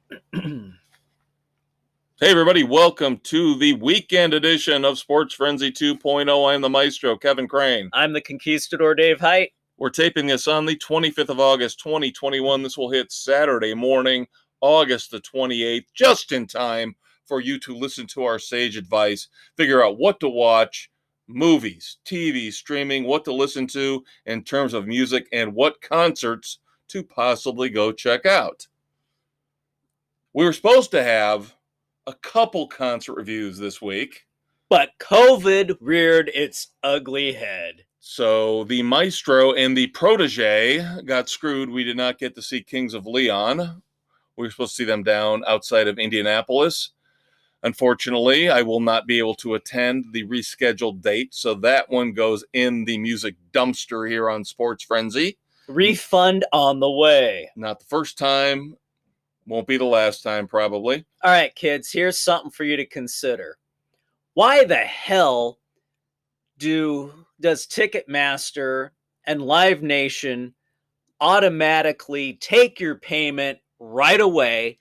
Hey, everybody, welcome to the weekend edition of Sports Frenzy 2.0. I'm the maestro, Kevin Crane. I'm the conquistador, Dave Height. We're taping this on the 25th of August, 2021. This will hit Saturday morning, August the 28th, just in time for you to listen to our sage advice, figure out what to watch, movies, TV, streaming, what to listen to in terms of music, and what concerts to possibly go check out. We were supposed to have a couple concert reviews this week, but COVID reared its ugly head. So the maestro and the protege got screwed. We did not get to see Kings of Leon. We were supposed to see them down outside of Indianapolis. Unfortunately, I will not be able to attend the rescheduled date, so that one goes in the music dumpster here on Sports Frenzy. Refund on the way. Not the first time. Won't be the last time, probably. All right, kids, here's something for you to consider. Why the hell does Ticketmaster and Live Nation automatically take your payment right away,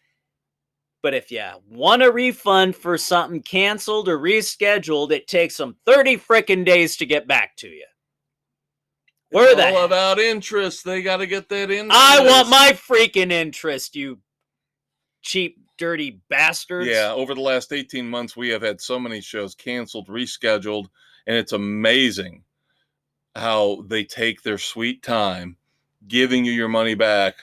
but if you want a refund for something canceled or rescheduled, it takes them 30 frickin' days to get back to you? It's all about interest. They got to get that interest. I want my freaking interest, you cheap, dirty bastards. Yeah, over the last 18 months, we have had so many shows canceled, rescheduled, and it's amazing how they take their sweet time giving you your money back.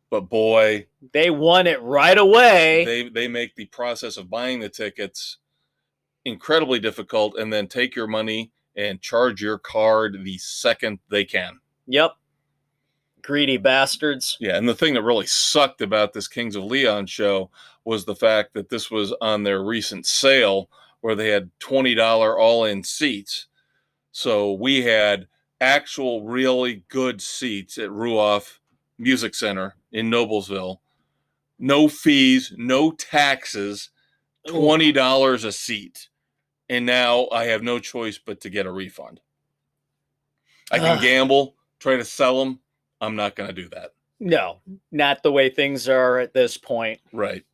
But boy, they want it right away. They make the process of buying the tickets incredibly difficult and then take your money and charge your card the second they can. Yep. Greedy bastards. Yeah, and the thing that really sucked about this Kings of Leon show was the fact that this was on their recent sale where they had $20 all-in seats. So we had actual really good seats at Roth Music Center in Noblesville. No fees, no taxes, $20 a seat. And now I have no choice but to get a refund. I can gamble, try to sell them. I'm not going to do that. No, not the way things are at this point. Right.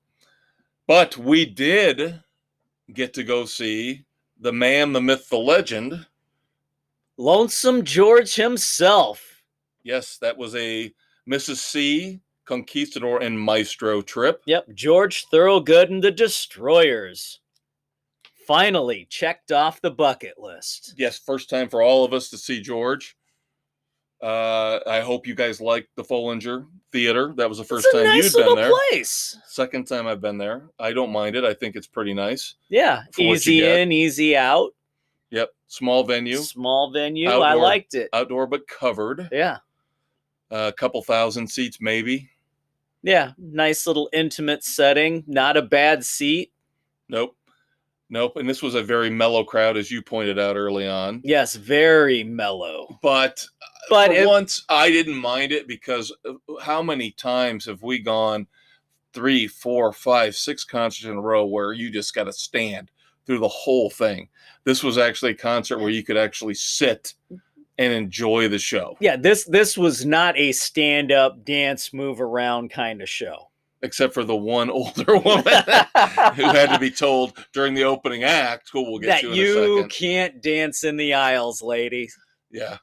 But we did get to go see the man, the myth, the legend. Lonesome George himself. Yes, that was a Mrs. C, Conquistador, and Maestro trip. Yep, George Thorogood and the Destroyers. Finally checked off the bucket list. Yes, first time for all of us to see George. I hope you guys liked the Follinger Theater. That was the first time you'd been there. Place. Second time I've been there. I don't mind it. I think it's pretty nice. Yeah, easy in, easy out. Yep, small venue. Small venue. Outdoor, I liked it. Outdoor but covered. Yeah. A couple thousand seats maybe. Yeah, nice little intimate setting. Not a bad seat. Nope. And this was a very mellow crowd, as you pointed out early on. Yes, very mellow. But once, I didn't mind it because how many times have we gone 3, 4, 5, 6 concerts in a row where you just got to stand through the whole thing? This was actually a concert where you could actually sit and enjoy the show. Yeah, this was not a stand-up, dance, move around kind of show. Except for the one older woman who had to be told during the opening act, cool, we'll get you in a second. You can't dance in the aisles, lady. Yeah.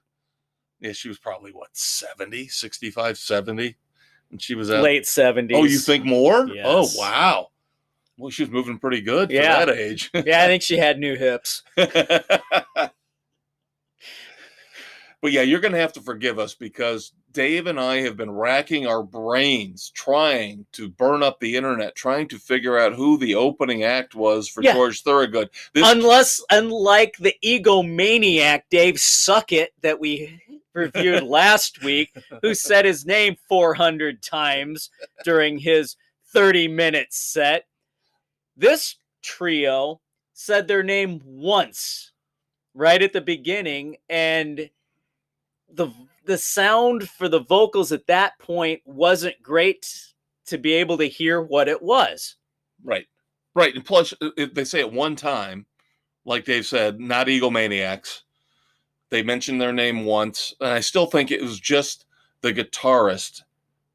Yeah, she was probably, 65, 70? And she was at late 70s. Oh, you think more? Yes. Oh, wow. Well, she was moving pretty good for that age. Yeah, I think she had new hips. But yeah, you're going to have to forgive us because Dave and I have been racking our brains trying to burn up the internet, trying to figure out who the opening act was for George Thorogood. Unlike the egomaniac Dave Suckett that we reviewed last week, who said his name 400 times during his 30-minute set. This trio said their name once right at the beginning, and the sound for the vocals at that point wasn't great to be able to hear what it was. Right. And plus, they say it one time, like Dave said, not egomaniacs. They mentioned their name once, and I still think it was just the guitarist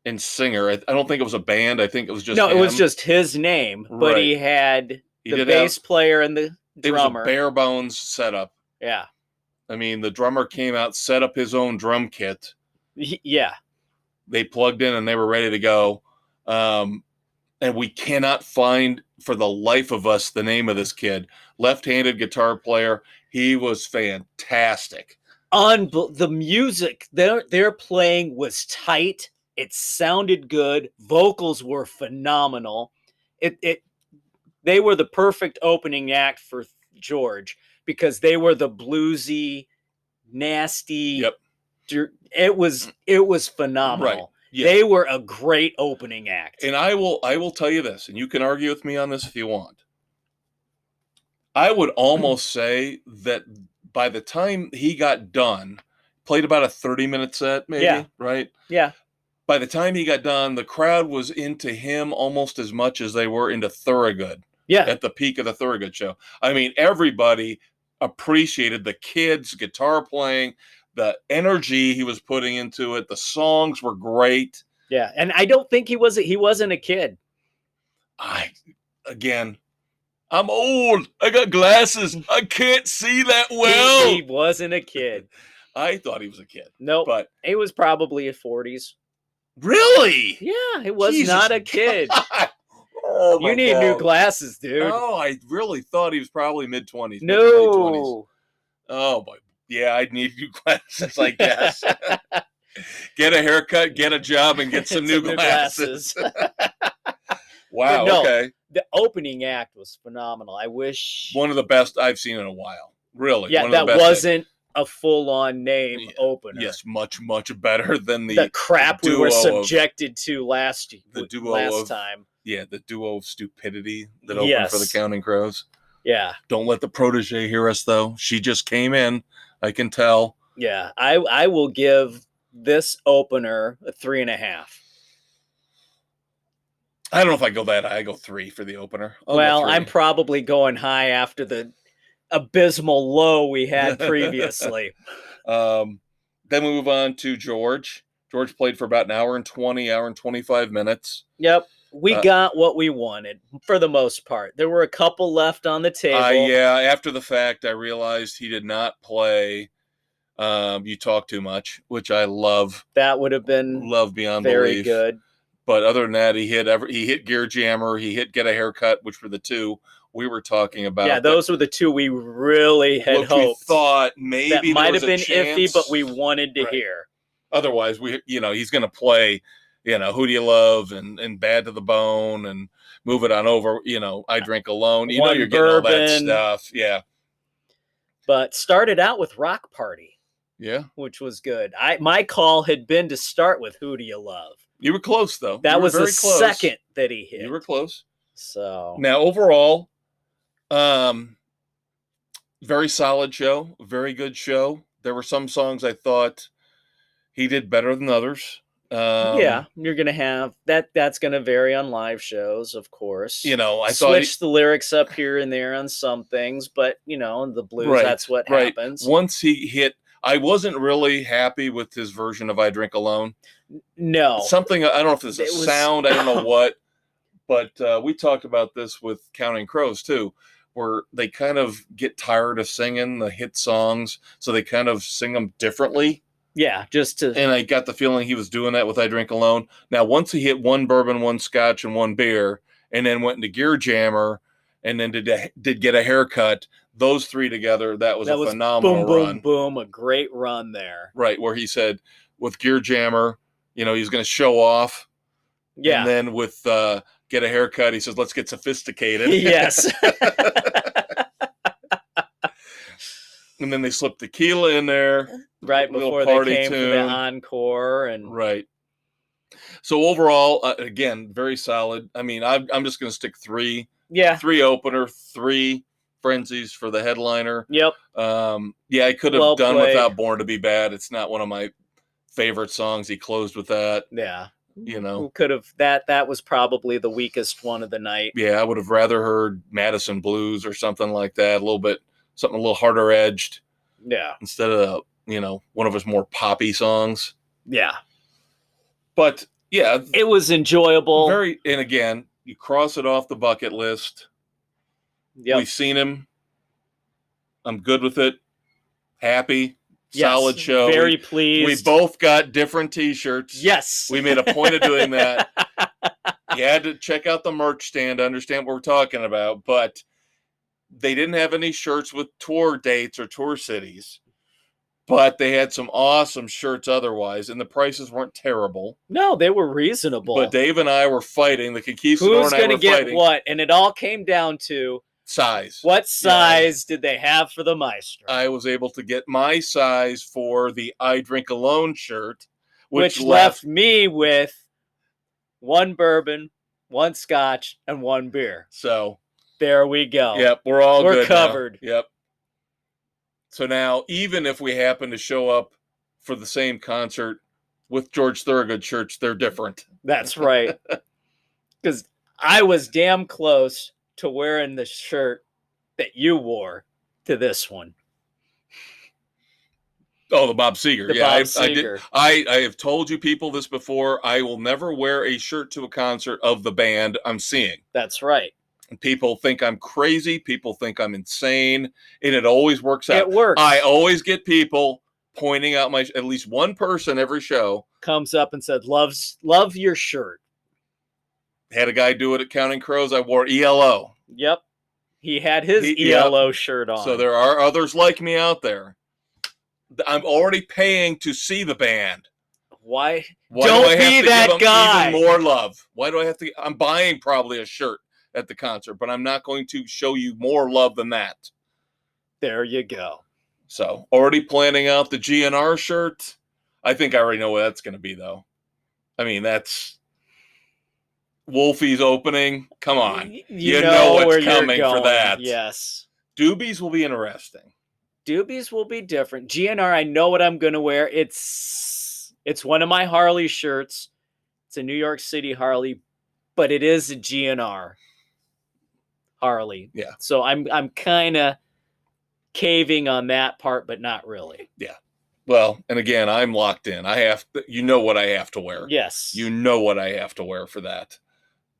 and singer. I don't think it was a band. I think it was just No, it was him. just his name, but Right. he had He the did bass player and the It was a drummer. bare bones setup. Yeah. I mean, the drummer came out, set up his own drum kit. Yeah. They plugged in and they were ready to go. And we cannot find for the life of us the name of this kid. Left-handed guitar player. He was fantastic. The music they're playing was tight. It sounded good. Vocals were phenomenal. They were the perfect opening act for George because they were the bluesy, nasty. Yep. It was phenomenal. Right. Yeah. They were a great opening act. And I will tell you this, and you can argue with me on this if you want. I would almost say that by the time he got done, played about a 30-minute set, maybe, Yeah. right? Yeah. By the time he got done, the crowd was into him almost as much as they were into Thorogood. Yeah. At the peak of the Thorogood show. I mean, everybody appreciated the kid's guitar playing, the energy he was putting into it. The songs were great. Yeah, and I don't think he wasn't a kid. I'm old. I got glasses. I can't see that well. He wasn't a kid. I thought he was a kid. Nope. But he was probably his 40s. Really? Yeah, he was Jesus not a kid. God. Oh my You need God. new glasses, dude. Oh, I really thought he was probably mid-20s. No. Mid-to-late 20s. Oh, boy. Yeah, I'd need new glasses, I guess. Get a haircut, get a job, and get some new glasses. Wow, no, okay. The opening act was phenomenal. I wish... One of the best I've seen in a while. Really. Yeah, that wasn't a full-on name opener. Yes, much, much better than the crap we were subjected to last time. Yeah, the duo of stupidity that opened for the Counting Crows. Yeah. Don't let the protege hear us, though. She just came in. I can tell. Yeah, I will give this opener a 3.5. I don't know if I go that high. I go 3 for the opener. I'm probably going high after the abysmal low we had previously. Then we move on to George. George played for about an hour and 25 minutes. Yep. We got what we wanted for the most part. There were a couple left on the table. Yeah, after the fact, I realized he did not play You Talk Too Much, which I love. That would have been beyond very belief. Good. But other than that, he hit Gear Jammer, he hit Get a Haircut, which were the two we were talking about. Yeah, those were the two we really had hoped. We thought maybe that might have been chance. iffy, but we wanted to hear. Otherwise, he's going to play, Who Do You Love and Bad to the Bone and Move It On Over, I Drink Alone. You're getting all that stuff. Yeah. But started out with Rock Party. Yeah. Which was good. My call had been to start with Who Do You Love? You were close, though. That was the second that he hit. You were close. So now, overall, very solid show. Very good show. There were some songs I thought he did better than others. Yeah, you're gonna have that. That's gonna vary on live shows, of course. I switch the lyrics up here and there on some things, but in the blues, that's what happens. Once he hit, I wasn't really happy with his version of "I Drink Alone." No, something I don't know if it's a sound. I don't know what, but we talked about this with Counting Crows too, where they kind of get tired of singing the hit songs, so they kind of sing them differently. Yeah, and I got the feeling he was doing that with "I Drink Alone." Now, once he hit one bourbon, one scotch, and one beer, and then went into Gear Jammer, and then did Get a Haircut, those three together, that was a phenomenal run. Boom, boom, boom, a great run there. Right, where he said with Gear Jammer, he's going to show off. Yeah. And then with Get a Haircut, he says, let's get sophisticated. Yes. And then they slipped tequila in there. Right before they came for the encore. Right. So overall, again, very solid. I mean, I'm just going to stick 3. Yeah. 3 opener, 3 frenzies for the headliner. Yep. I could have done without Born to Be Bad. It's not one of my favorite songs. He closed with that. Yeah. Who could have that was probably the weakest one of the night. Yeah, I would have rather heard Madison Blues or something like that. Something a little harder edged. Yeah. Instead of, one of his more poppy songs. Yeah. But Yeah. It was enjoyable. And again, you cross it off the bucket list. Yep. We've seen him. I'm good with it. Happy. Yes, solid show. Very pleased. We both got different T-shirts. Yes. We made a point of doing that. You had to check out the merch stand to understand what we're talking about, but they didn't have any shirts with tour dates or tour cities. But they had some awesome shirts otherwise, and the prices weren't terrible. No, they were reasonable. But Dave and I were fighting. The Conquistador Who's and I going to were get fighting. what? And it all came down to size. What size did they have for the Maestro? I was able to get my size for the I Drink Alone shirt, which left me with one bourbon, one scotch, and one beer. So there we go. Yep, we're good covered. Now. Yep. So now, even if we happen to show up for the same concert with George Thorogood shirts, they're different. That's right. Because I was damn close to wearing the shirt that you wore to this one. Oh, the Bob Seger. Bob Seger. I have told you people this before. I will never wear a shirt to a concert of the band I'm seeing. That's right. People think I'm crazy. People think I'm insane. And it always works out. It works. I always get people pointing out at least one person every show comes up and said, love your shirt. Had a guy do it at Counting Crows. I wore ELO. Yep. He had his ELO shirt on. So there are others like me out there. I'm already paying to see the band. Why do I have be to that give them guy? Even more love. Why do I have to? I'm buying probably a shirt at the concert, but I'm not going to show you more love than that. There you go. So already planning out the GNR shirt. I think I already know what that's going to be, though. I mean, that's Wolfie's opening. Come on. You know what's coming for that. Yes. Doobies will be interesting. Doobies will be different. GNR, I know what I'm going to wear. It's one of my Harley shirts. It's a New York City Harley, but it is a GNR Harley. Yeah. So I'm kind of caving on that part, but not really. Yeah. Well, and again, I'm locked in. I have to, you know what I have to wear. Yes. You know what I have to wear for that.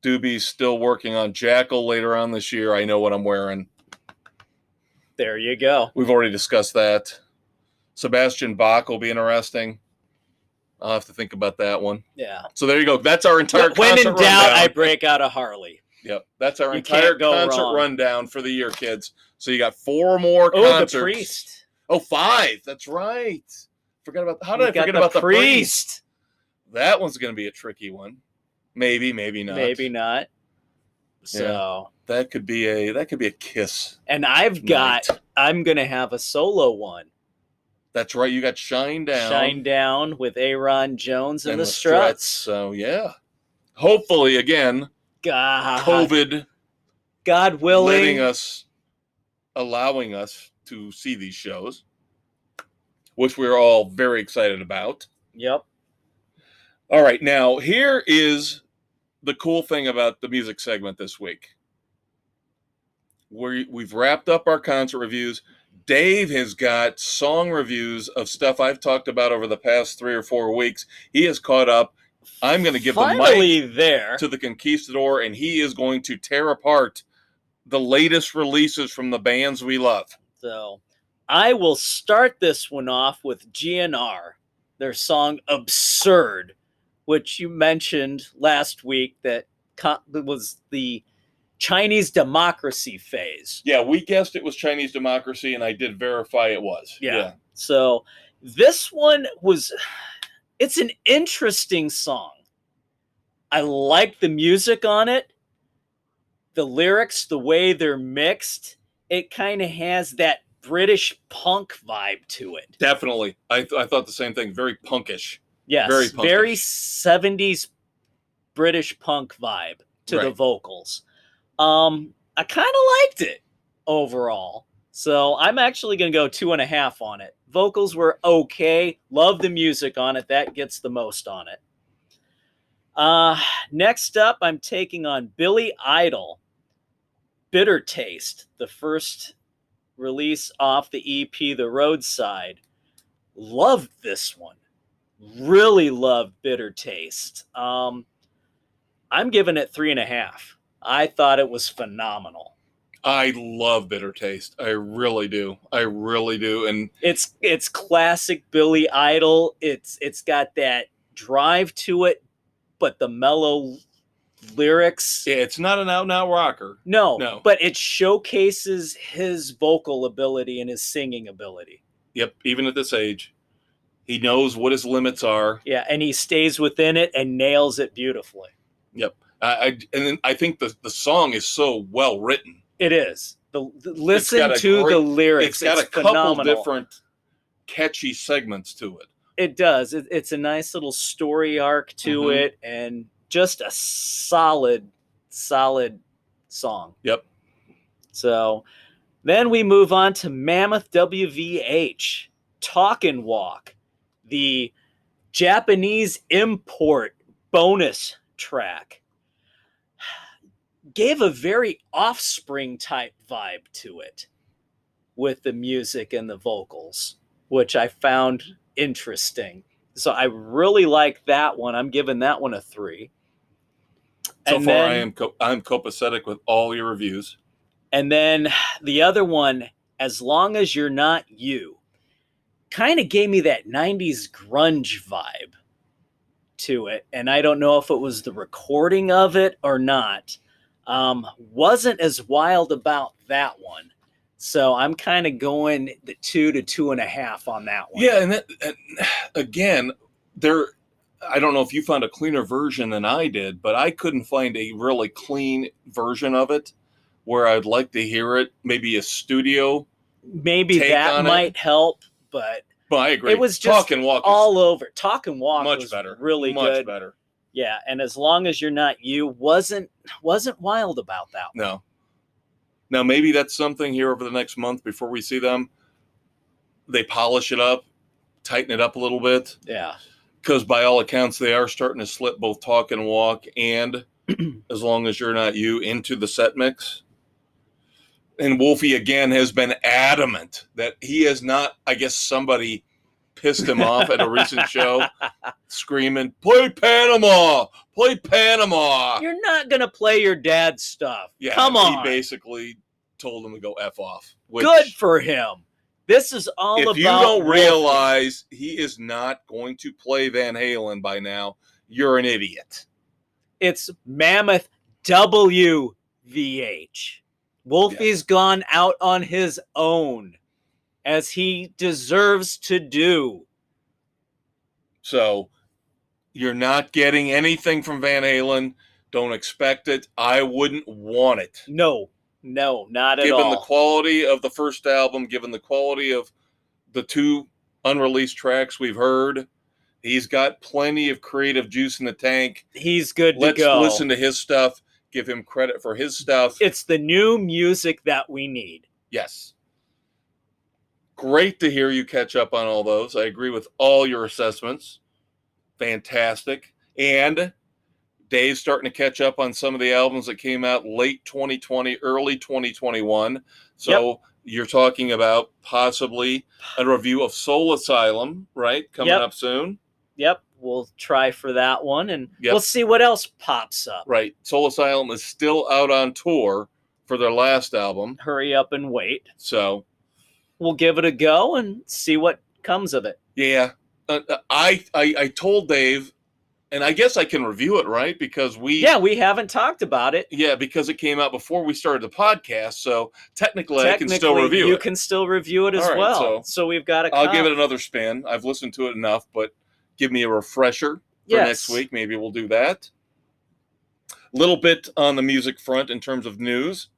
Doobie's still working on Jackal later on this year. I know what I'm wearing. There you go. We've already discussed that. Sebastian Bach will be interesting. I'll have to think about that one. Yeah. So there you go. That's our entire concert rundown. When in doubt, rundown. I break out a Harley. Yep. That's our entire concert rundown for the year, kids. So you got 4 more Oh, concerts. the Priest. Oh, 5. That's right. Forgot about how did I forget about the Priest? That one's going to be a tricky one. Maybe, maybe not. Maybe not. So that could be a Kiss. And I'm going to have a solo one. That's right. You got Shine Down. Shine Down with Aaron Jones and the Struts. So yeah. Hopefully again, COVID, God willing, allowing us to see these shows, which we're all very excited about. Yep. All right, now here is the cool thing about the music segment this week. We've wrapped up our concert reviews. Dave has got song reviews of stuff I've talked about over the past 3 or 4 weeks. He has caught up. I'm going to give the mic to the Conquistador, and he is going to tear apart the latest releases from the bands we love. So I will start this one off with GNR, their song Absurd, which you mentioned last week that was the Chinese democracy phase. Yeah, we guessed it was Chinese democracy, and I did verify it was. Yeah. So this one it's an interesting song. I like the music on it. The lyrics, the way they're mixed, it kind of has that British punk vibe to it. Definitely. I thought the same thing. Very punkish. Yes, very 70s British punk vibe to the vocals. I kind of liked it overall. So I'm actually going to go 2.5 on it. Vocals were okay. Love the music on it. That gets the most on it. Next up, I'm taking on Billy Idol, Bitter Taste, the first release off the EP, The Roadside. Loved this one. really loved Bitter Taste. I'm giving it 3.5. I thought it was phenomenal. I love Bitter Taste. I really do. I really do. And it's classic Billy Idol. It's got that drive to it, but the mellow lyrics. it's not an out-and-out rocker. No, but it showcases his vocal ability and his singing ability. Yep, even at this age, he knows what his limits are. Yeah, and he stays within it and nails it beautifully. Yep. And then I think the song is so well written. It is. Listen to the lyrics. It's got a phenomenal. couple different catchy segments to it. It does. It's a nice little story arc to it, and just a solid song. Yep. So then we move on to Mammoth WVH, Talk and Walk, the Japanese import bonus track. Gave a very Offspring type vibe to it with the music and the vocals, which I found interesting. So I really like that one. I'm giving that one a 3. So far, I'm copacetic with all your reviews. And then the other one, As Long as You're Not You, kind of gave me that 90s grunge vibe to it. And I don't know if it was the recording of it or not. Wasn't as wild about that one. So I'm kind of going the 2 to 2.5 on that one. Yeah, and again, I don't know if you found a cleaner version than I did, but I couldn't find a really clean version of it where I'd like to hear it. Maybe a studio. Maybe that might help, but I agree. It was just Talk and Walk all over. Talk and Walk much was better. Really much good. better. Yeah, and As Long as You're Not You wasn't wild about that one. No. Now, maybe that's something here over the next month before we see them. They polish it up, tighten it up a little bit. Yeah. Because by all accounts, they are starting to slip both Talk and Walk and As Long as You're Not You into the set mix. And Wolfie, again, has been adamant that he has not, I guess somebody pissed him off at a recent show, screaming, play Panama! Play Panama! You're not going to play your dad's stuff. Yeah, come on. He basically told him to go F off. Good for him. This is all about... If you don't realize he is not going to play Van Halen by now, you're an idiot. It's Mammoth WVH. Wolfie's gone out on his own, as he deserves to do. So, you're not getting anything from Van Halen. Don't expect it. I wouldn't want it. No, not at all. Given the quality of the first album, given the quality of the 2 unreleased tracks we've heard, he's got plenty of creative juice in the tank. He's good to go. Let's listen to his stuff. Give him credit for his stuff. It's the new music that we need. Yes. Great to hear you catch up on all those. I agree with all your assessments. Fantastic. And Dave's starting to catch up on some of the albums that came out late 2020, early 2021. So You're talking about possibly a review of Soul Asylum, right? Coming up soon. Yep. We'll try for that one, and we'll see what else pops up. Right. Soul Asylum is still out on tour for their last album. Hurry up and wait. So we'll give it a go and see what comes of it. Yeah. I told Dave, and I guess I can review it, right? Because we haven't talked about it. Yeah, because it came out before we started the podcast, so technically I can still review it. You can still review it as well. So we've got a I'll give it another spin. I've listened to it enough, but give me a refresher for next week. Maybe we'll do that. Little bit on the music front in terms of news.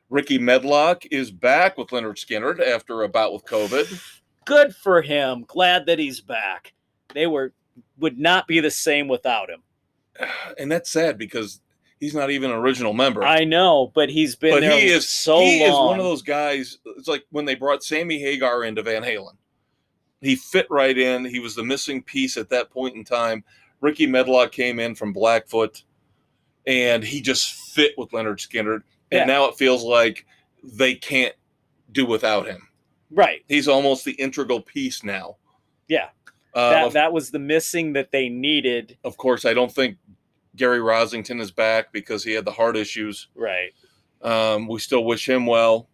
Ricky Medlock is back with Lynyrd Skynyrd after a bout with COVID. Good for him. Glad that he's back. They would not be the same without him. And that's sad because he's not even an original member. I know, but he's been there so long. He is one of those guys. It's like when they brought Sammy Hagar into Van Halen. He fit right in. He was the missing piece at that point in time. Ricky Medlock came in from Blackfoot, and he just fit with Lynyrd Skynyrd. And now it feels like they can't do without him. Right. He's almost the integral piece now. Yeah. That was the missing that they needed. Of course, I don't think Gary Rosington is back because he had the heart issues. Right. We still wish him well.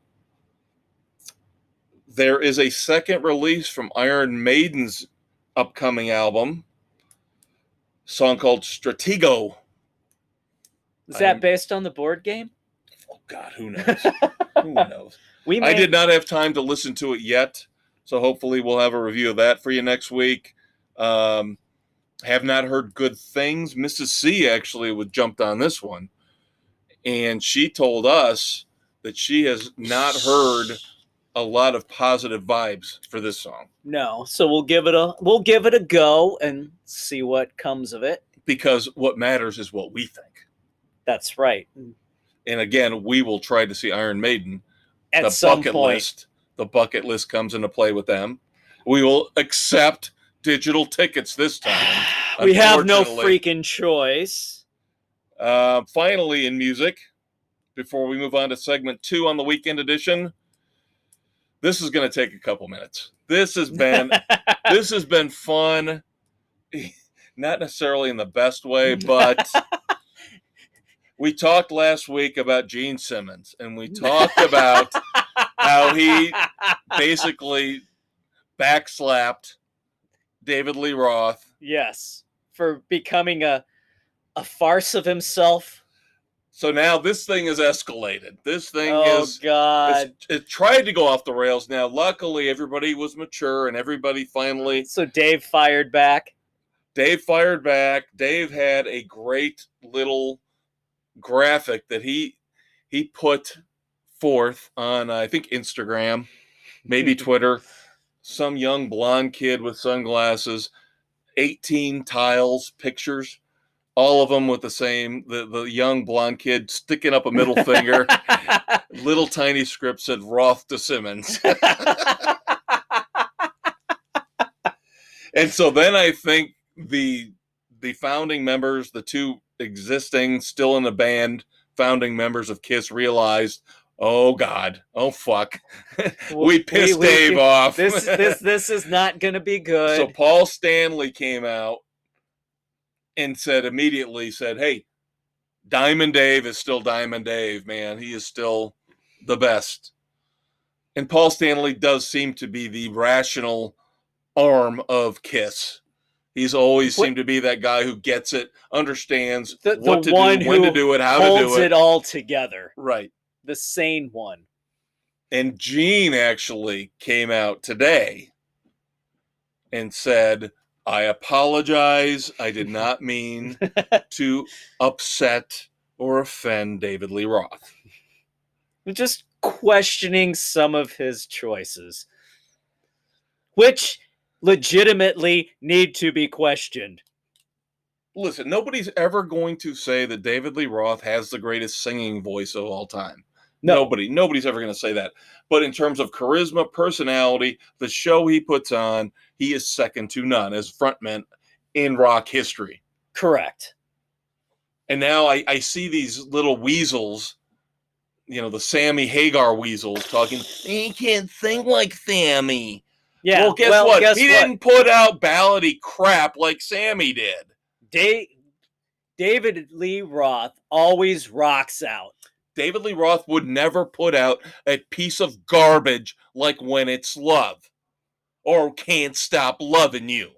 There is a second release from Iron Maiden's upcoming album, a song called Stratego. Is that based on the board game? Oh, God, who knows? Who knows? I did not have time to listen to it yet, so hopefully we'll have a review of that for you next week. Have not heard good things. Mrs. C actually jumped on this one, and she told us that she has not heard a lot of positive vibes for this song. No, so we'll give it a go and see what comes of it. Because what matters is what we think. That's right. And again, we will try to see Iron Maiden at some point. The bucket list comes into play with them. We will accept digital tickets this time. We have no freaking choice. Finally, in music, before we move on to segment 2 on the weekend edition, this is going to take a couple minutes. This has been fun, not necessarily in the best way, but we talked last week about Gene Simmons, and we talked about how he basically backslapped David Lee Roth. Yes, for becoming a farce of himself. So now this thing is escalated. This thing God. It tried to go off the rails. Now, luckily, everybody was mature and everybody finally. So Dave fired back. Dave had a great little graphic that he put forth on, I think, Instagram, maybe Twitter. Some young blonde kid with sunglasses, 18 tiles, pictures. All of them with the young blonde kid sticking up a middle finger. Little tiny script said Roth to Simmons. And so then I think the founding members, the two existing, still in the band, founding members of KISS realized, oh God, oh fuck, we pissed Dave off. This is not going to be good. So Paul Stanley came out and immediately said, hey, Diamond Dave is still Diamond Dave, man. He is still the best. And Paul Stanley does seem to be the rational arm of KISS. He's always seemed to be that guy who gets it, understands what to do, when to do it, how to do it. Holds it all together. Right. The sane one. And Gene actually came out today and said, I apologize. I did not mean to upset or offend David Lee Roth. Just questioning some of his choices, which legitimately need to be questioned. Listen, nobody's ever going to say that David Lee Roth has the greatest singing voice of all time. No. Nobody's ever going to say that. But in terms of charisma, personality, the show he puts on, he is second to none as frontman in rock history. Correct. And now I see these little weasels, the Sammy Hagar weasels talking, he can't sing like Sammy. Yeah. Well, guess what? He didn't put out ballady crap like Sammy did. David Lee Roth always rocks out. David Lee Roth would never put out a piece of garbage like When It's Love or Can't Stop Loving You.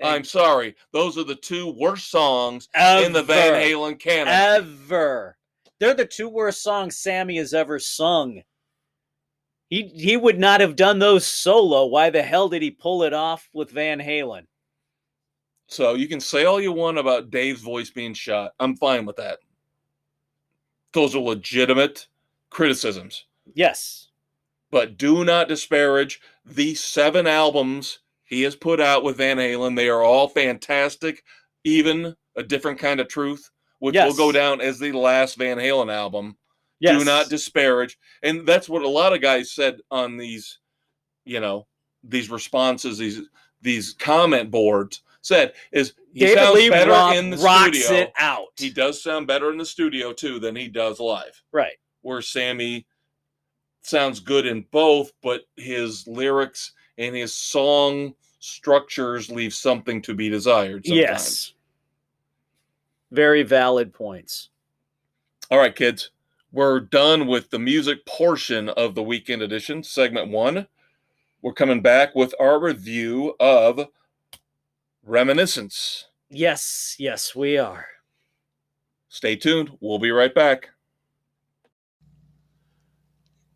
I'm sorry. Those are the two worst songs in the Van Halen canon. Ever. They're the two worst songs Sammy has ever sung. He would not have done those solo. Why the hell did he pull it off with Van Halen? So you can say all you want about Dave's voice being shot. I'm fine with that. Those are legitimate criticisms. Yes. But do not disparage the 7 albums he has put out with Van Halen. They are all fantastic. Even A Different Kind of Truth, which will go down as the last Van Halen album. Yes. Do not disparage. And that's what a lot of guys said on these, these responses, these comment boards said, is he David sounds Lee better Roth in the rocks studio. It out. He does sound better in the studio, too, than he does live. Right. Where Sammy sounds good in both, but his lyrics and his song structures leave something to be desired sometimes. Yes. Very valid points. All right, kids. We're done with the music portion of the weekend edition, segment 1. We're coming back with our review of Reminiscence. Yes, we are. Stay tuned. We'll be right back.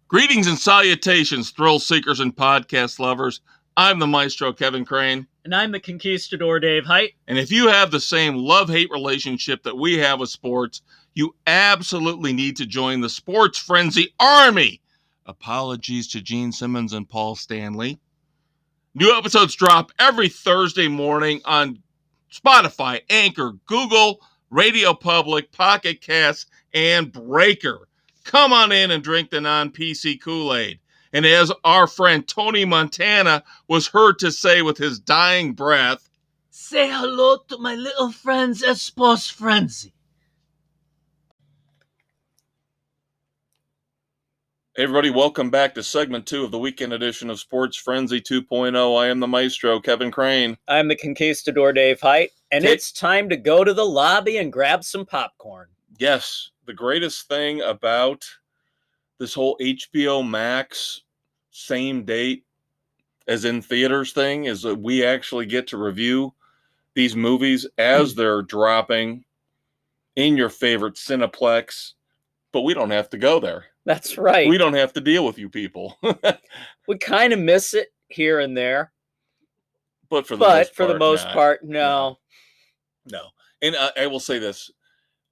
Greetings and salutations, thrill seekers and podcast lovers. I'm the maestro, Kevin Crane. And I'm the conquistador, Dave Height. And if you have the same love-hate relationship that we have with sports, you absolutely need to join the Sports Frenzy Army. Apologies to Gene Simmons and Paul Stanley. New episodes drop every Thursday morning on Spotify, Anchor, Google, Radio Public, Pocket Casts, and Breaker. Come on in and drink the non-PC Kool-Aid. And as our friend Tony Montana was heard to say with his dying breath, say hello to my little friends at Sports Frenzy. Hey everybody, welcome back to segment 2 of the weekend edition of Sports Frenzy 2.0. I am the maestro, Kevin Crane. I'm the conquistador, Dave Height. And it's time to go to the lobby and grab some popcorn. Yes, the greatest thing about this whole HBO Max same date as in theaters thing is that we actually get to review these movies as they're dropping in your favorite Cineplex, but we don't have to go there. That's right. We don't have to deal with you people. We kind of miss it here and there. But for the most part, no. No. And I will say this.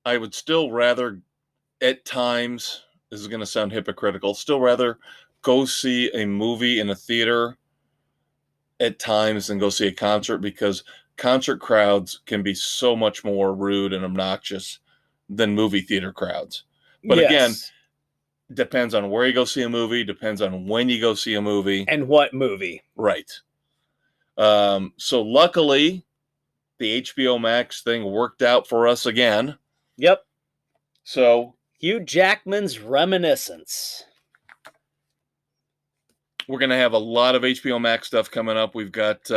I would still rather, at times, this is going to sound hypocritical, still rather go see a movie in a theater at times than go see a concert, because concert crowds can be so much more rude and obnoxious than movie theater crowds. But again, depends on where you go see a movie, depends on when you go see a movie. And what movie. Right. So luckily, the HBO Max thing worked out for us again. Yep. So Hugh Jackman's Reminiscence. We're going to have a lot of HBO Max stuff coming up. We've got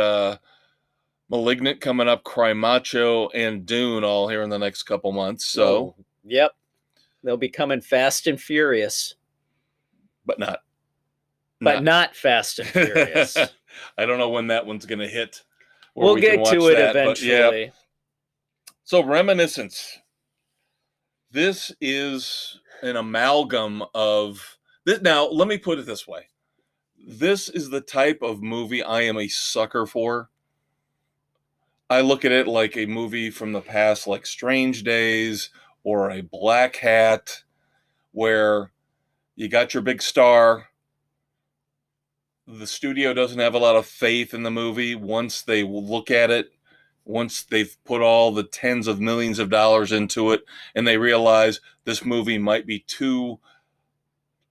Malignant coming up, Cry Macho, and Dune all here in the next couple months. So, yep. They'll be coming fast and furious. But not Fast and Furious. I don't know when that one's going to hit. We'll get to it eventually. So, Reminiscence. This is an amalgam of this. Now, let me put it this way. This is the type of movie I am a sucker for. I look at it like a movie from the past, like Strange Days or a Black Hat, where you got your big star. The studio doesn't have a lot of faith in the movie. Once they look at it, once they've put all the tens of millions of dollars into it, and they realize this movie might be too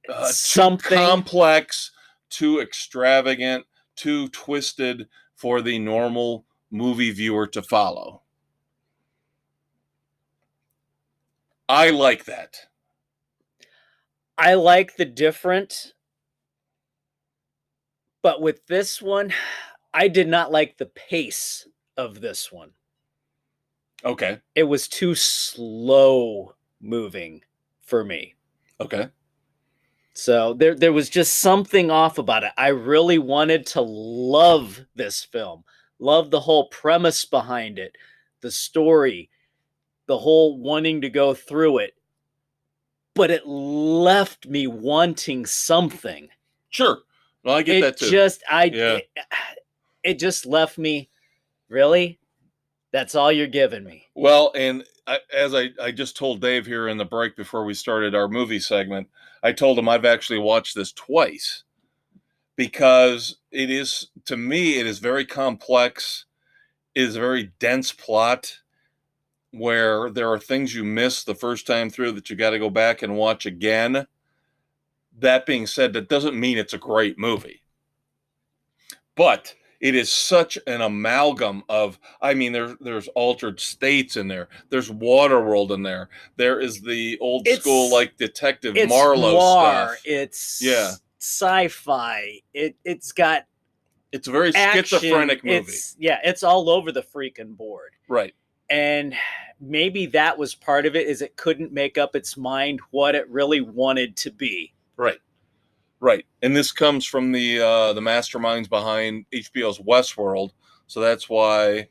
complex, too extravagant, too twisted for the normal movie viewer to follow. I like that. I like the different, but with this one, I did not like the pace of this one. Okay. It was too slow moving for me. Okay. So there was just something off about it. I really wanted to love this film, love the whole premise behind it, the story, the whole wanting to go through it. But it left me wanting something. Sure. Well, I get that too. It just left me, really? That's all you're giving me? Well, and as I just told Dave here in the break before we started our movie segment, I told him I've actually watched this twice because it is, to me, it is very complex. It is a very dense plot where there are things you miss the first time through that you got to go back and watch again. That being said, that doesn't mean it's a great movie. But it is such an amalgam of, I mean, there's Altered States in there. There's Waterworld in there. There is the old school, like, Detective Marlowe noir, stuff. It's sci-fi. It's got It's a very action, schizophrenic movie. It's all over the freaking board. Right. And maybe that was part of it, is it couldn't make up its mind what it really wanted to be. Right. Right. And this comes from the masterminds behind HBO's Westworld. So that's why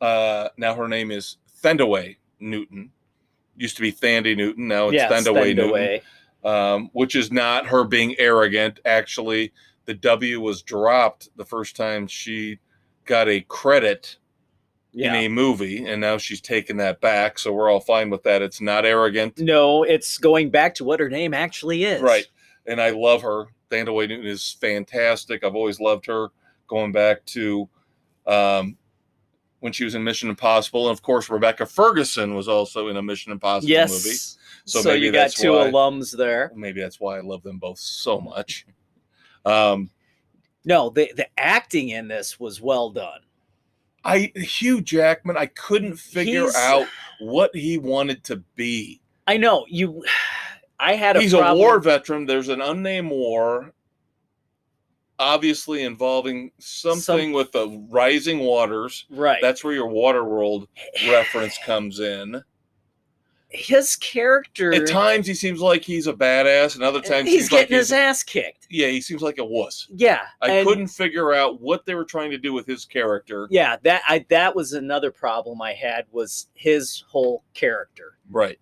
now her name is Thendaway Newton. Used to be Thandie Newton. Now it's Thendaway Newton, which is not her being arrogant. Actually, the W was dropped the first time she got a credit in a movie, and now she's taken that back. So we're all fine with that. It's not arrogant. No, it's going back to what her name actually is. Right. And I love her. Thandaway Newton is fantastic. I've always loved her, going back to when she was in Mission Impossible. And, of course, Rebecca Ferguson was also in a Maybe movie. So maybe you got two alums there. Maybe that's why I love them both so much. No, the acting in this was well done. Hugh Jackman, I couldn't figure out what he wanted to be. I know. He's a war veteran. There's an unnamed war, obviously involving something with the rising waters. Right. That's where your Waterworld reference comes in. His character, at times he seems like he's a badass, and other times he's getting his ass kicked. Yeah, he seems like a wuss. Yeah, I couldn't figure out what they were trying to do with his character. Yeah, that was another problem I had, was his whole character. Right.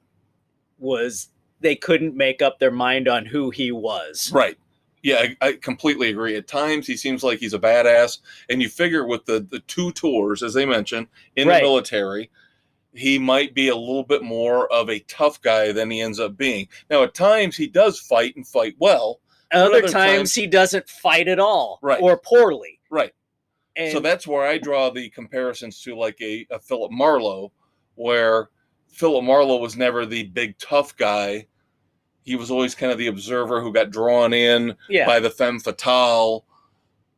Was they couldn't make up their mind on who he was. Right. Yeah, I completely agree. At times he seems like he's a badass, and you figure with the two tours, as they mentioned, in the military, he might be a little bit more of a tough guy than he ends up being. Now, at times he does fight and fight well. Other times he doesn't fight at all, right, or poorly. Right. And so that's where I draw the comparisons to like a Philip Marlowe, where Philip Marlowe was never the big tough guy. He was always kind of the observer who got drawn in by the femme fatale.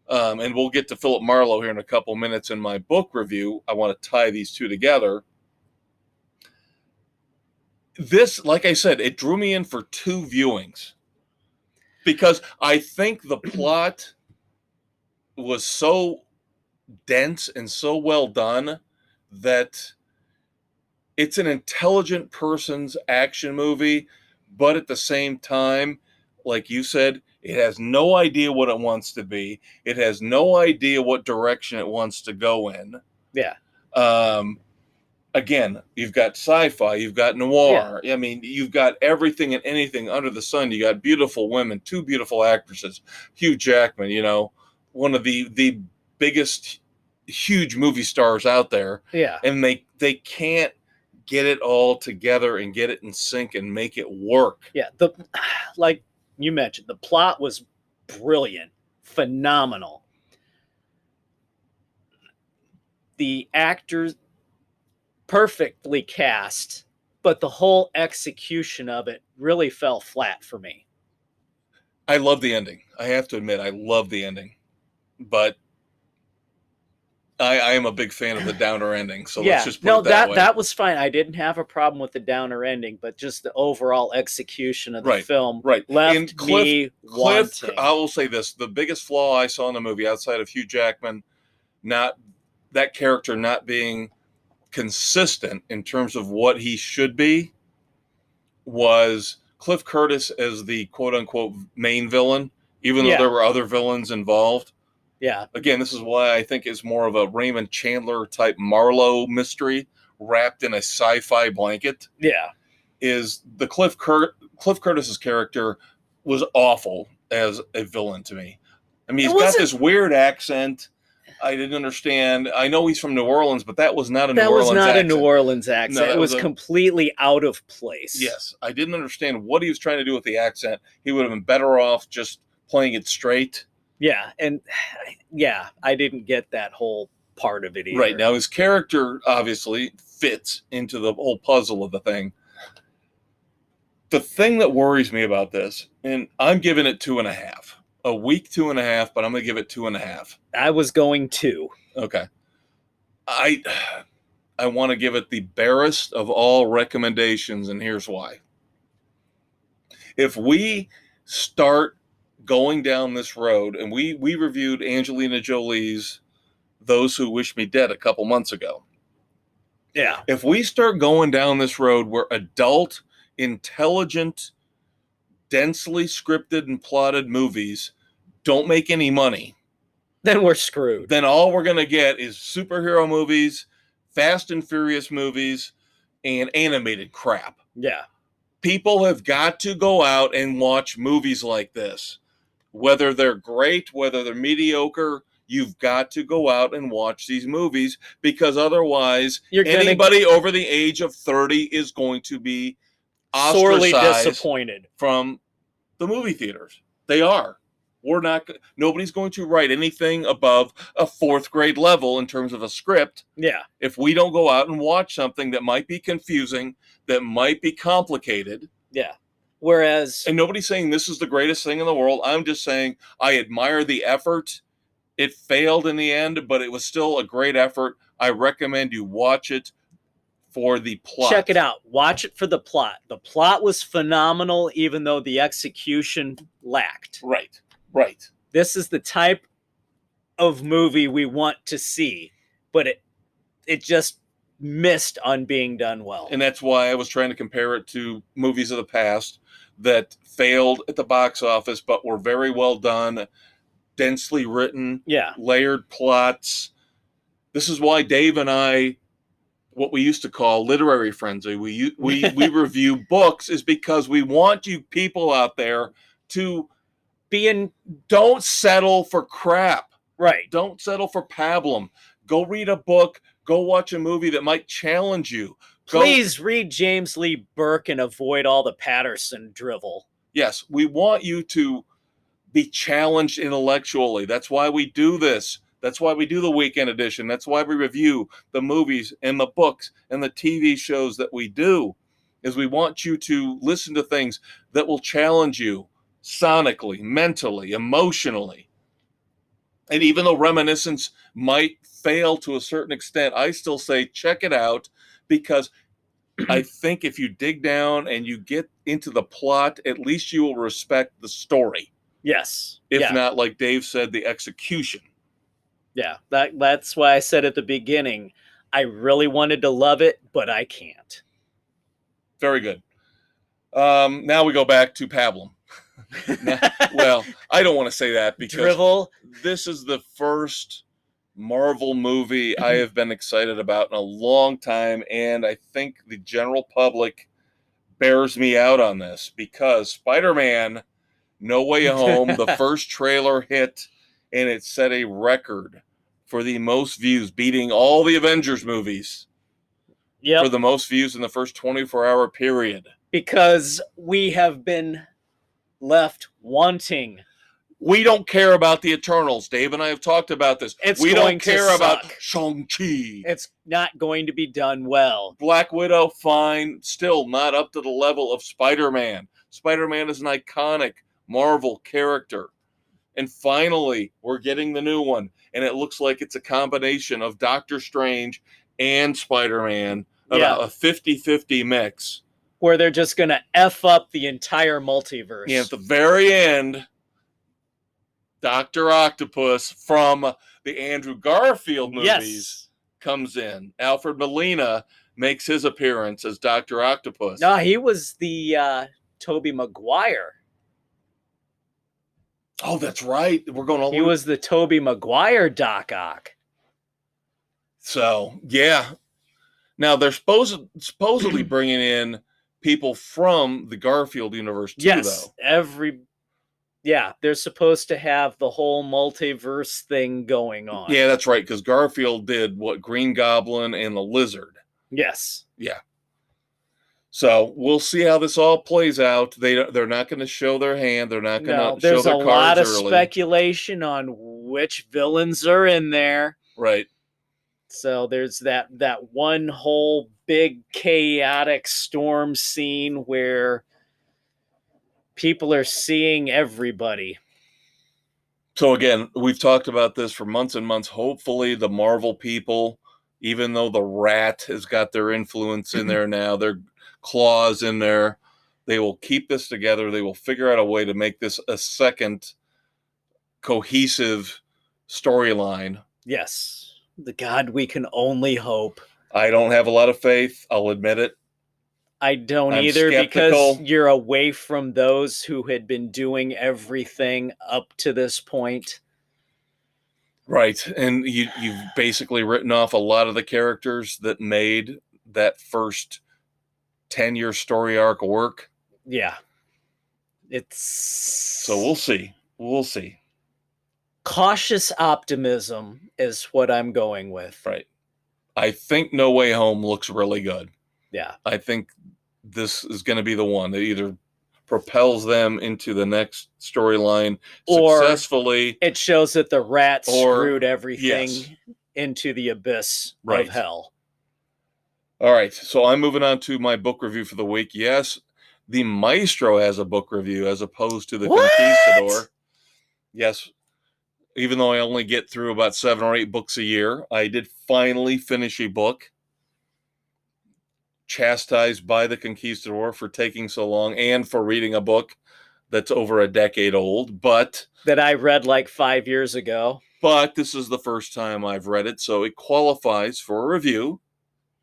And we'll get to Philip Marlowe here in a couple minutes in my book review. I want to tie these two together. This, like I said, it drew me in for two viewings because I think the plot was so dense and so well done that it's an intelligent person's action movie, but at the same time, like you said, it has no idea what it wants to be. It has no idea what direction it wants to go in. Yeah. Again, you've got sci-fi, you've got noir. Yeah. I mean, you've got everything and anything under the sun. You got beautiful women, two beautiful actresses. Hugh Jackman, one of the biggest, huge movie stars out there. Yeah. And they can't get it all together and get it in sync and make it work. Yeah. Like you mentioned, the plot was brilliant, phenomenal. The actors, perfectly cast, but the whole execution of it really fell flat for me. I love the ending. I have to admit, I love the ending, but I am a big fan of the downer ending. So let's just put it that way. That was fine. I didn't have a problem with the downer ending, but just the overall execution of the film left me wanting. I will say this: the biggest flaw I saw in the movie, outside of Hugh Jackman, that character not being consistent in terms of what he should be, was Cliff Curtis as the quote-unquote main villain, even though there were other villains involved. Yeah. Again, this is why I think it's more of a Raymond Chandler type Marlowe mystery wrapped in a sci-fi blanket. Yeah. Is the Cliff Curtis's character was awful as a villain to me. I mean, he's got this weird accent. I didn't understand. I know he's from New Orleans, but that was not a New Orleans accent. That was not a New Orleans accent. No, it was completely out of place. Yes. I didn't understand what he was trying to do with the accent. He would have been better off just playing it straight. Yeah. And I didn't get that whole part of it either. Right. Now, his character obviously fits into the whole puzzle of the thing. The thing that worries me about this, and I'm giving it 2.5. A weak 2.5, but I'm going to give it 2.5. I was going 2. Okay. I want to give it the barest of all recommendations, and here's why. If we start going down this road, and we reviewed Angelina Jolie's Those Who Wish Me Dead a couple months ago. Yeah. If we start going down this road where adult, intelligent, densely scripted and plotted movies don't make any money, Then we're screwed. then all we're going to get is superhero movies, Fast and Furious movies, and animated crap. Yeah. People have got to go out and watch movies like this. Whether they're great, whether they're mediocre, you've got to go out and watch these movies, because otherwise anybody over the age of 30 is going to be sorely ostracized disappointed from the movie theaters. They are. Nobody's going to write anything above a 4th grade level in terms of a script. Yeah. If we don't go out and watch something that might be confusing, that might be complicated. Yeah. Whereas, and nobody's saying this is the greatest thing in the world. I'm just saying I admire the effort. It failed in the end, but it was still a great effort. I recommend you watch it for the plot. Check it out. Watch it for the plot. The plot was phenomenal, even though the execution lacked. Right. This is the type of movie we want to see, but it just missed on being done well. And that's why I was trying to compare it to movies of the past that failed at the box office, but were very well done, densely written, layered plots. This is why Dave and I, what we used to call literary frenzy, we review books, is because we want you people out there to don't settle for crap. Right. Don't settle for pablum. Go read a book. Go watch a movie that might challenge you. Please read James Lee Burke and avoid all the Patterson drivel. Yes, we want you to be challenged intellectually. That's why we do this. That's why we do the weekend edition. That's why we review the movies and the books and the TV shows that we do, is we want you to listen to things that will challenge you sonically, mentally, emotionally. And even though Reminiscence might fail to a certain extent, I still say check it out, because I think if you dig down and you get into the plot, at least you will respect the story. Yes. If not, like Dave said, the execution. Yeah, that's why I said at the beginning, I really wanted to love it, but I can't. Very good. Now we go back to pablum. Well, I don't want to say that, because this is the first Marvel movie I have been excited about in a long time, and I think the general public bears me out on this, because Spider-Man No Way Home, the first trailer hit, and it set a record for the most views, beating all the Avengers movies for the most views in the first 24-hour period. Because we have been left wanting. We don't care about the Eternals. Dave and I have talked about this. We don't care about Shang-Chi. It's not going to be done well. Black Widow, fine. Still not up to the level of Spider-Man. Spider-Man is an iconic Marvel character. And finally, we're getting the new one. And it looks like it's a combination of Doctor Strange and Spider-Man. About a 50-50 mix. Where they're just going to F up the entire multiverse. And at the very end, Dr. Octopus from the Andrew Garfield movies comes in. Alfred Molina makes his appearance as Dr. Octopus. No, he was the Tobey Maguire. Oh, that's right. We're going all. He was the Tobey Maguire Doc Ock. So, yeah. Now, they're supposedly bringing in people from the Garfield universe too, though. They're supposed to have the whole multiverse thing going on. Yeah, that's right, because Garfield did Green Goblin and the Lizard. Yes. Yeah. So we'll see how this all plays out. They're not going to show their hand. They're not going to show their cards early. There's a lot of speculation on which villains are in there. Right. So there's that one whole big chaotic storm scene where people are seeing everybody. So again, we've talked about this for months and months. Hopefully the Marvel people, even though the Rat has got their influence in there now, their claws in there, They will keep this together. They will figure out a way to make this a second cohesive storyline. Yes. The God, we can only hope. I don't have a lot of faith. I'll admit it. I don't I'm either, because skeptical. you're away from those who had been doing everything up to this point. Right. And you've basically written off a lot of the characters that made that first 10-year story arc work. Yeah. So we'll see. We'll see. Cautious optimism is what I'm going with. Right. I think No Way Home looks really good. Yeah. I think this is going to be the one that either propels them into the next storyline successfully. It shows that the rat screwed everything yes. into the abyss Right. of hell. All right. So I'm moving on to my book review for the week. Yes, the Maestro has a book review as opposed to the Conquistador. Yes. Even though I only get through about 7 or 8 books a year, I did finally finish a book. Chastised by the Conquistador for taking so long and for reading a book that's over a decade old, but that I read like 5 years ago. But this is the first time I've read it, so it qualifies for a review.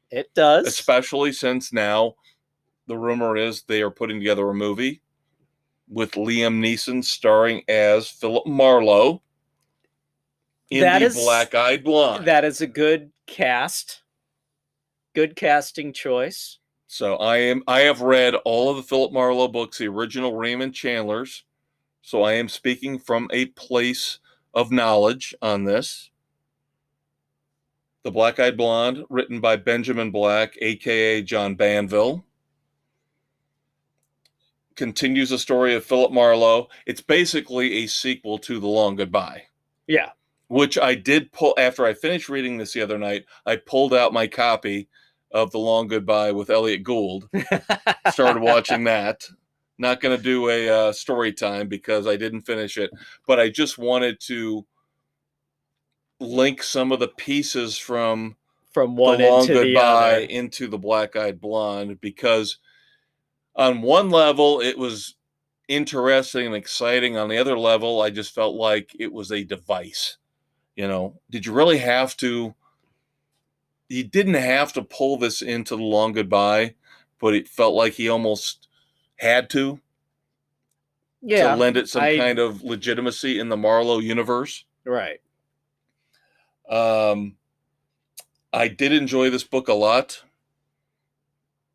It does. Especially since now the rumor is they are putting together a movie with Liam Neeson starring as Philip Marlowe in the Black-Eyed Blonde. That is a good cast. Good casting choice. So I have read all of the Philip Marlowe books, the original Raymond Chandler's. So I am speaking from a place of knowledge on this. The Black-Eyed Blonde, written by Benjamin Black, a.k.a. John Banville, continues the story of Philip Marlowe. It's basically a sequel to The Long Goodbye. Yeah. Which I did pull, after I finished reading this the other night, I pulled out my copy of The Long Goodbye with Elliot Gould. Started watching that. Not going to do a story time because I didn't finish it, but I just wanted to link some of the pieces from one The Long into Goodbye the other into the Black-Eyed Blonde, because on one level it was interesting and exciting. On the other level, I just felt like it was a device. You know, did you really have to? You didn't have to pull this into The Long Goodbye, but it felt like he almost had to lend it some kind of legitimacy in the Marlowe universe. Right. I did enjoy this book a lot.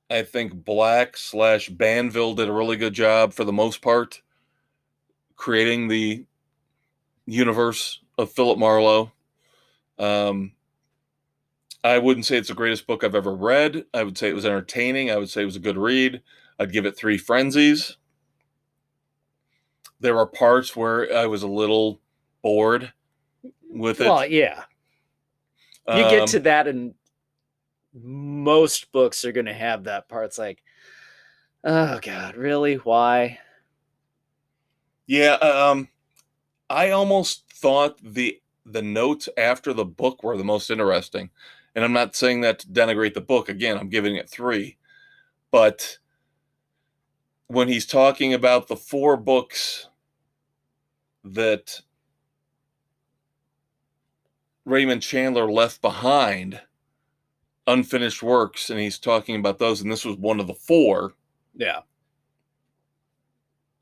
I think Black/Banville did a really good job for the most part, creating the universe of Philip Marlowe. I wouldn't say it's the greatest book I've ever read. I would say it was entertaining. I would say it was a good read. I'd give it 3 frenzies. There were parts where I was a little bored with it. Well, yeah. You get to that, and most books are going to have that part. It's like, oh God, really? Why? Yeah, I almost thought the notes after the book were the most interesting. And I'm not saying that to denigrate the book. Again, I'm giving it 3. But when he's talking about the 4 books that Raymond Chandler left behind, unfinished works, and he's talking about those, and this was one of the 4. Yeah.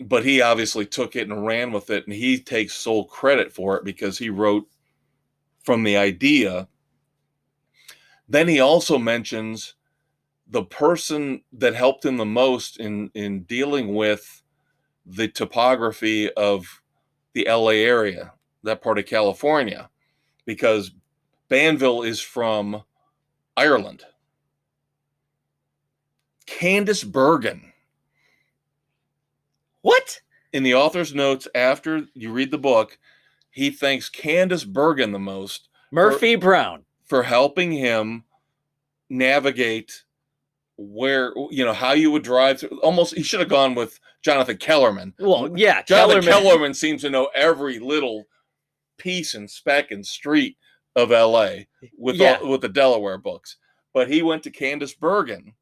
But he obviously took it and ran with it, and he takes sole credit for it because he wrote from the idea. Then he also mentions the person that helped him the most in dealing with the topography of the LA area, that part of California, because Banville is from Ireland. Candice Bergen. What? In the author's notes after you read the book, he thanks Candice Bergen the most. Murphy Brown. For helping him navigate where, how you would drive through. Almost, he should have gone with Jonathan Kellerman. Well, yeah, Jonathan Kellerman seems to know every little piece and speck and street of LA with the Delaware books. But he went to Candice Bergen.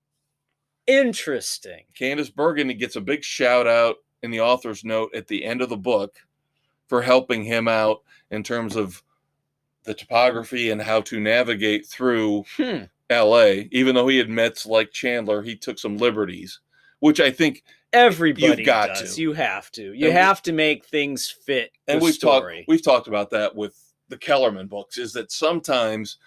Interesting. Candace Bergen gets a big shout out in the author's note at the end of the book for helping him out in terms of the topography and how to navigate through LA. Even though he admits, like Chandler, he took some liberties, which I think everybody you've got does. to. You have to. You have to make things fit and the story. We've talked about that with the Kellerman books, is that sometimes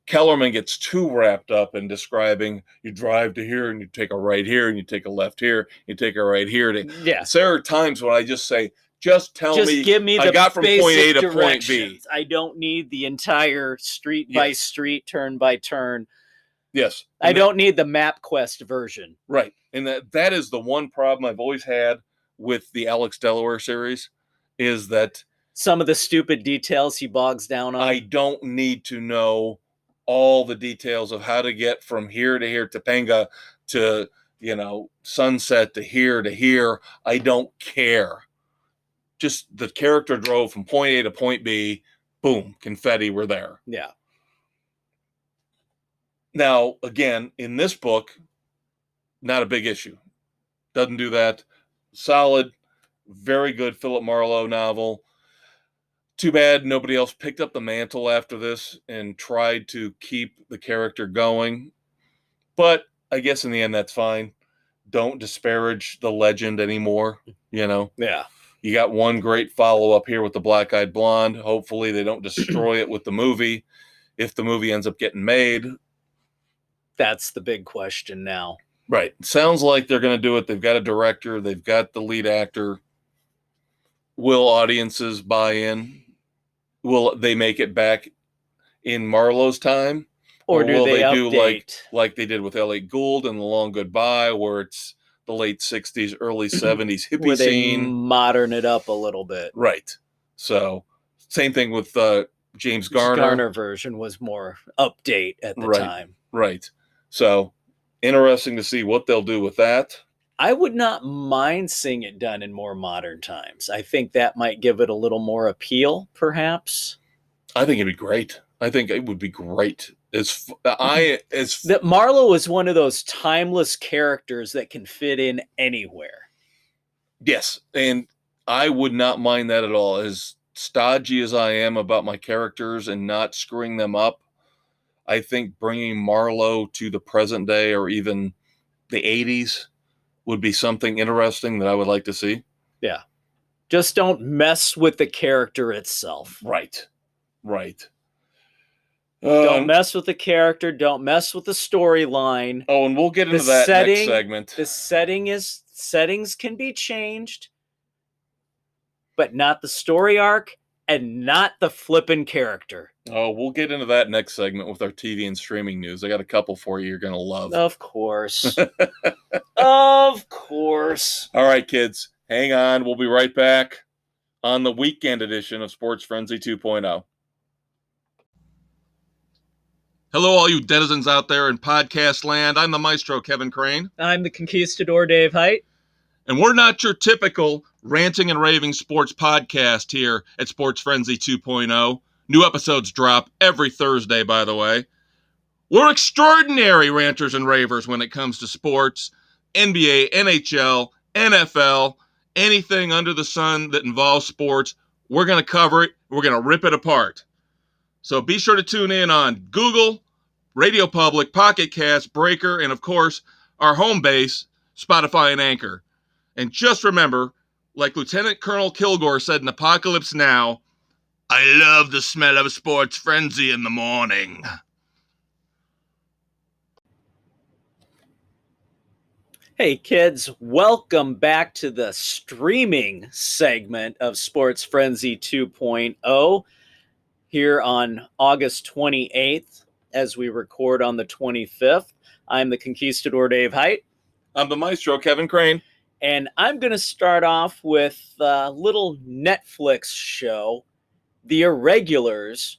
Kellerman gets too wrapped up in describing you drive to here and you take a right here and you take a left here, you take a right here. There are times when I just say, just give me the I got from point A to point B. I don't need the entire street by street, turn by turn. Yes. I don't need the MapQuest version. Right. And that is the one problem I've always had with the Alex Delaware series, is that some of the stupid details he bogs down on. I don't need to know all the details of how to get from here to here, Topanga to, Sunset to here. I don't care. Just the character drove from point A to point B, boom, confetti, we're there. Yeah. Now, again, in this book, not a big issue. Doesn't do that. Solid, very good Philip Marlowe novel. Too bad nobody else picked up the mantle after this and tried to keep the character going. But I guess in the end, that's fine. Don't disparage the legend anymore, Yeah. You got one great follow-up here with the Black-Eyed Blonde. Hopefully they don't destroy it with the movie. If the movie ends up getting made. That's the big question now. Right. Sounds like they're going to do it. They've got a director. They've got the lead actor. Will audiences buy in? Will they make it back in Marlowe's time? Or do will they do update? like they did with Elliot Gould and The Long Goodbye, where it's the late 60s, early 70s hippie where they scene. Modern it up a little bit. Right. So, same thing with James Garner. Garner version was more update at the time. Right. So, interesting to see what they'll do with that. I would not mind seeing it done in more modern times. I think that might give it a little more appeal, perhaps. I think it'd be great. I think it would be great. That Marlowe is one of those timeless characters that can fit in anywhere. Yes, and I would not mind that at all. As stodgy as I am about my characters and not screwing them up, I think bringing Marlowe to the present day or even the 80s would be something interesting that I would like to see. Yeah. Just don't mess with the character itself. Right. Don't mess with the character. Don't mess with the storyline. Oh, and we'll get into that next segment. The settings can be changed, but not the story arc and not the flippin' character. Oh, we'll get into that next segment with our TV and streaming news. I got a couple for you you're going to love. Of course. Of course. All right, kids. Hang on. We'll be right back on the weekend edition of Sports Frenzy 2.0. Hello, all you denizens out there in podcast land. I'm the maestro, Kevin Crane. I'm the conquistador, Dave Height. And we're not your typical ranting and raving sports podcast here at Sports Frenzy 2.0. New episodes drop every Thursday, by the way. We're extraordinary ranters and ravers when it comes to sports, NBA, NHL, NFL, anything under the sun that involves sports. We're going to cover it. We're going to rip it apart. So be sure to tune in on Google, Radio Public, Pocket Cast, Breaker, and of course, our home base, Spotify and Anchor. And just remember, like Lieutenant Colonel Kilgore said in Apocalypse Now, I love the smell of Sports Frenzy in the morning. Hey kids, welcome back to the streaming segment of Sports Frenzy 2.0 here on August 28th as we record on the 25th. I'm the conquistador, Dave Height. I'm the maestro, Kevin Crane. And I'm going to start off with a little Netflix show, The Irregulars,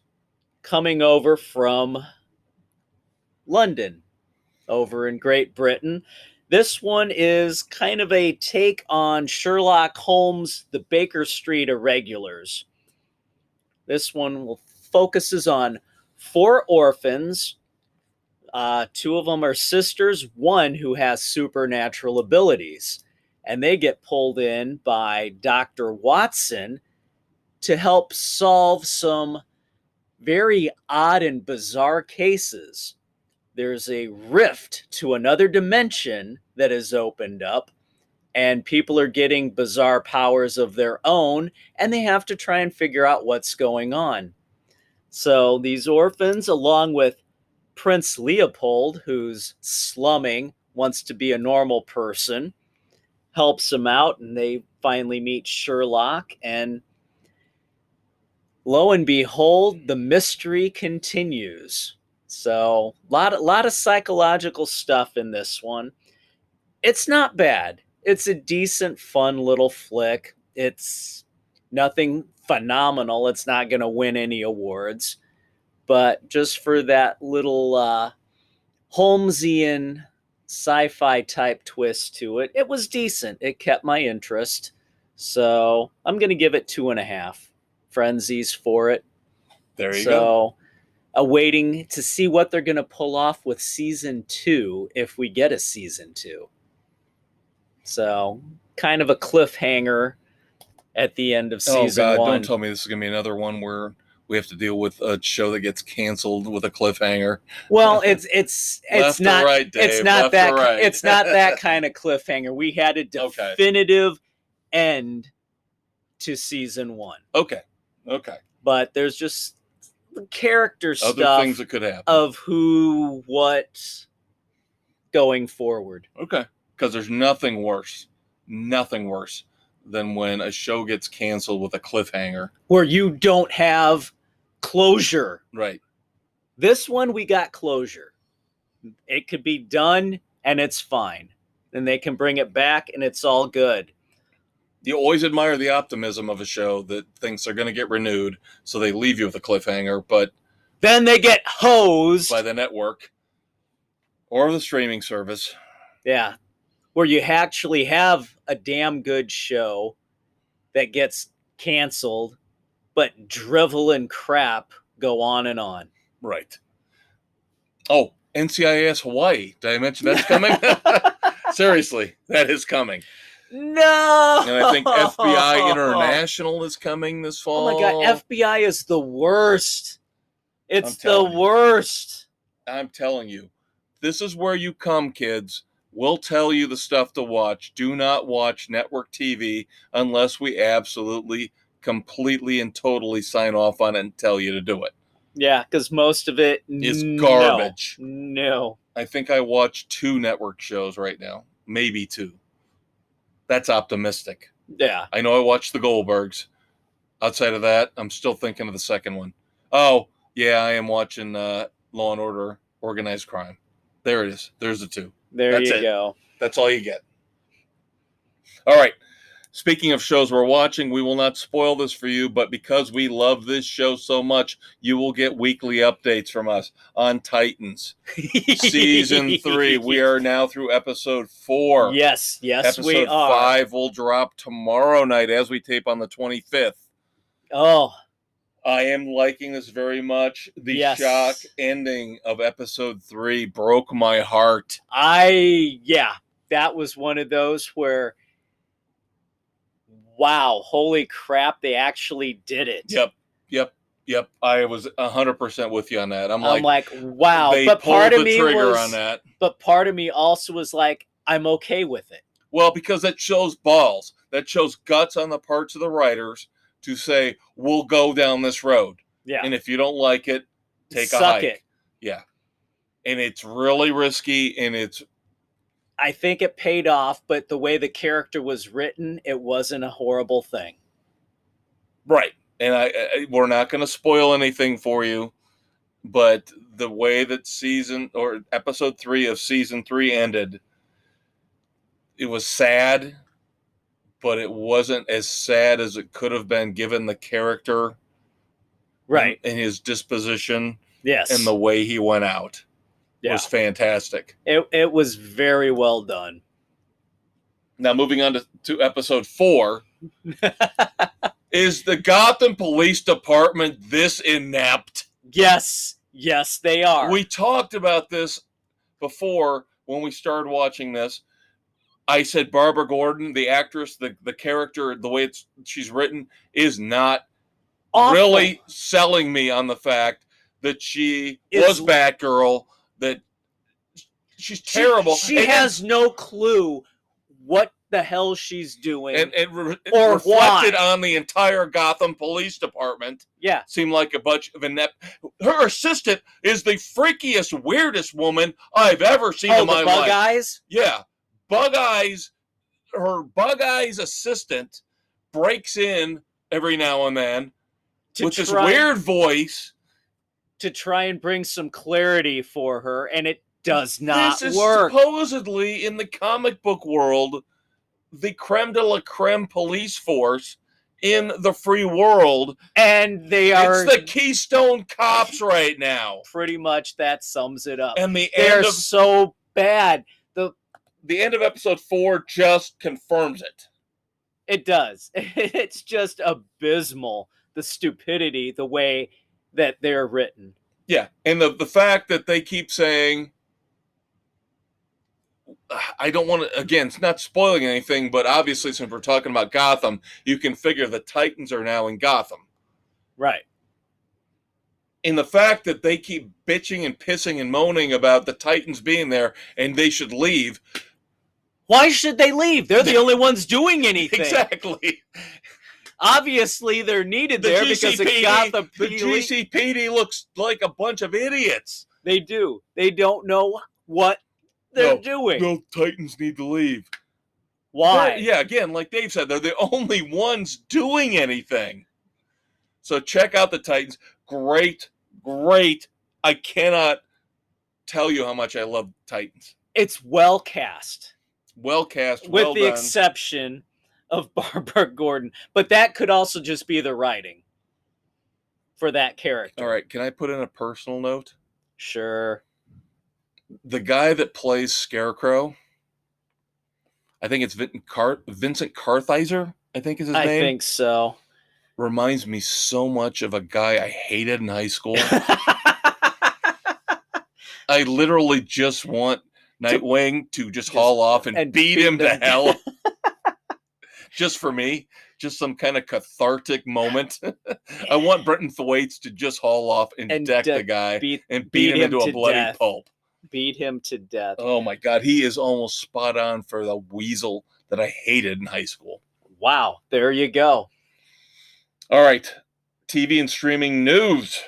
coming over from London, over in Great Britain. This one is kind of a take on Sherlock Holmes' The Baker Street Irregulars. This one focuses on 4 orphans Two of them are sisters, one who has supernatural abilities. And they get pulled in by Dr. Watson to help solve some very odd and bizarre cases. There's a rift to another dimension that has opened up, and people are getting bizarre powers of their own, and they have to try and figure out what's going on. So these orphans, along with Prince Leopold, who's slumming, wants to be a normal person, helps them out, and they finally meet Sherlock, and lo and behold, the mystery continues. So, lot of psychological stuff in this one. It's not bad. It's a decent, fun little flick. It's nothing phenomenal. It's not going to win any awards. But just for that little Holmesian sci-fi type twist to it, it was decent. It kept my interest. So I'm going to give it 2.5 frenzies for it. There you go. So awaiting to see what they're going to pull off with season 2 if we get a season 2. So kind of a cliffhanger at the end of season 1. Don't tell me this is going to be another one where we have to deal with a show that gets canceled with a cliffhanger. Well, it's not right, Dave. it's not left that right. it's not that kind of cliffhanger. We had a definitive end to season 1. Okay. But there's just character Other stuff things that could happen of who, what, going forward. Okay, because there's nothing worse than when a show gets canceled with a cliffhanger where you don't have closure. Right. This one, we got closure. It could be done and it's fine. And they can bring it back and it's all good. You always admire the optimism of a show that thinks they're going to get renewed, so they leave you with a cliffhanger, but then they get hosed by the network or the streaming service. Yeah, where you actually have a damn good show that gets canceled, but drivel and crap go on and on. Right. Oh, NCIS Hawaii. Did I mention that's coming? Seriously, that is coming. No! And I think FBI International is coming this fall. Oh my God, FBI is the worst. It's the worst. I'm telling you. This is where you come, kids. We'll tell you the stuff to watch. Do not watch network TV unless we absolutely, completely, and totally sign off on it and tell you to do it. Yeah, because most of it is garbage. No. I think I watch 2 network shows right now. Maybe 2. That's optimistic. Yeah. I know I watched the Goldbergs. Outside of that, I'm still thinking of the second one. Oh, yeah, I am watching Law and Order Organized Crime. There it is. There's the 2. That's you go. That's all you get. All right. Speaking of shows we're watching, we will not spoil this for you, but because we love this show so much, you will get weekly updates from us on Titans. Season 3. We are now through episode 4. Yes, we are. Episode 5 will drop tomorrow night as we tape on the 25th. Oh. I am liking this very much. The shock ending of episode 3 broke my heart. That was one of those where, wow, holy crap, they actually did it. Yep. I was 100% with you on that. I'm like, wow. They but pulled part of the me trigger was, on that. But part of me also was like, I'm okay with it. Well, because that shows balls. That shows guts on the parts of the writers to say, we'll go down this road. Yeah. And if you don't like it, take a hike. It. Yeah. And it's really risky, and I think it paid off, but the way the character was written, it wasn't a horrible thing. Right. And we're not going to spoil anything for you, but the way that episode 3 of season 3 ended, it was sad, but it wasn't as sad as it could have been given the character, right, and his disposition, yes, and the way he went out. Was fantastic. It was very well done. Now, moving on to episode 4, is the Gotham Police Department this inept? Yes, Yes, they are. We talked about this before when we started watching this. I said Barbara Gordon, the actress, the character, the way she's written, is not Awful. really selling me on the fact that she was Batgirl, that she's terrible. She has no clue what the hell she's doing. And it or reflected why. on the entire Gotham Police Department. Yeah. Seemed like a bunch of inept. Her assistant is the freakiest, weirdest woman I've ever seen in my life. Bug Eyes? Yeah. Bug Eyes, her Bug Eyes assistant breaks in every now and then with this weird voice. To try and bring some clarity for her, and it does not work. This is supposedly, in the comic book world, the creme de la creme police force in the free world. And they are... It's the Keystone Cops right now. Pretty much that sums it up. And they're so bad. The end of episode 4 just confirms it. It does. It's just abysmal, the stupidity, the way that they're written. Yeah, and the fact that they keep saying, I don't want to, again, it's not spoiling anything, but obviously since we're talking about Gotham, you can figure the Titans are now in Gotham. Right. And the fact that they keep bitching and pissing and moaning about the Titans being there and they should leave. Why should they leave? They're the only ones doing anything. Exactly. Obviously, they're needed there because of Gotham. The GCPD looks like a bunch of idiots. They do. They don't know what they're doing. No, Titans need to leave. Why? Yeah, again, like Dave said, they're the only ones doing anything. So check out the Titans. Great. I cannot tell you how much I love Titans. It's well cast. Well cast, with the exception of Barbara Gordon. But that could also just be the writing for that character. All right, can I put in a personal note? Sure. The guy that plays Scarecrow, I think it's Vincent Kartheiser, I think is his name. I think so. Reminds me so much of a guy I hated in high school. I literally just want Nightwing to just haul off and beat him to hell. Just for me. Just some kind of cathartic moment. I want Brenton Thwaites to just haul off and deck the guy and beat him into a bloody pulp. Beat him to death. Oh my God. He is almost spot on for the weasel that I hated in high school. Wow. There you go. All right. TV and streaming news.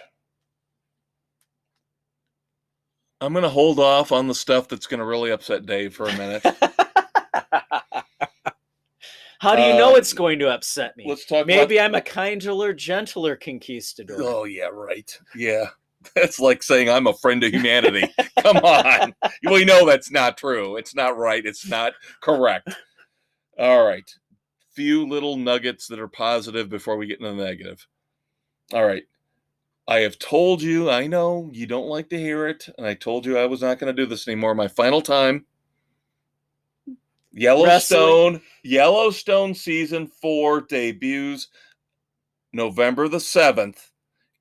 I'm going to hold off on the stuff that's going to really upset Dave for a minute. How do you know it's going to upset me? Let's talk Maybe I'm a kinder, gentler conquistador. Oh, yeah, right. Yeah. That's like saying I'm a friend of humanity. Come on. We know that's not true. It's not right. It's not correct. All right. Few little nuggets that are positive before we get into the negative. All right. I have told you, I know you don't like to hear it, and I told you I was not going to do this anymore. My final time. Yellowstone season 4 debuts November the 7th.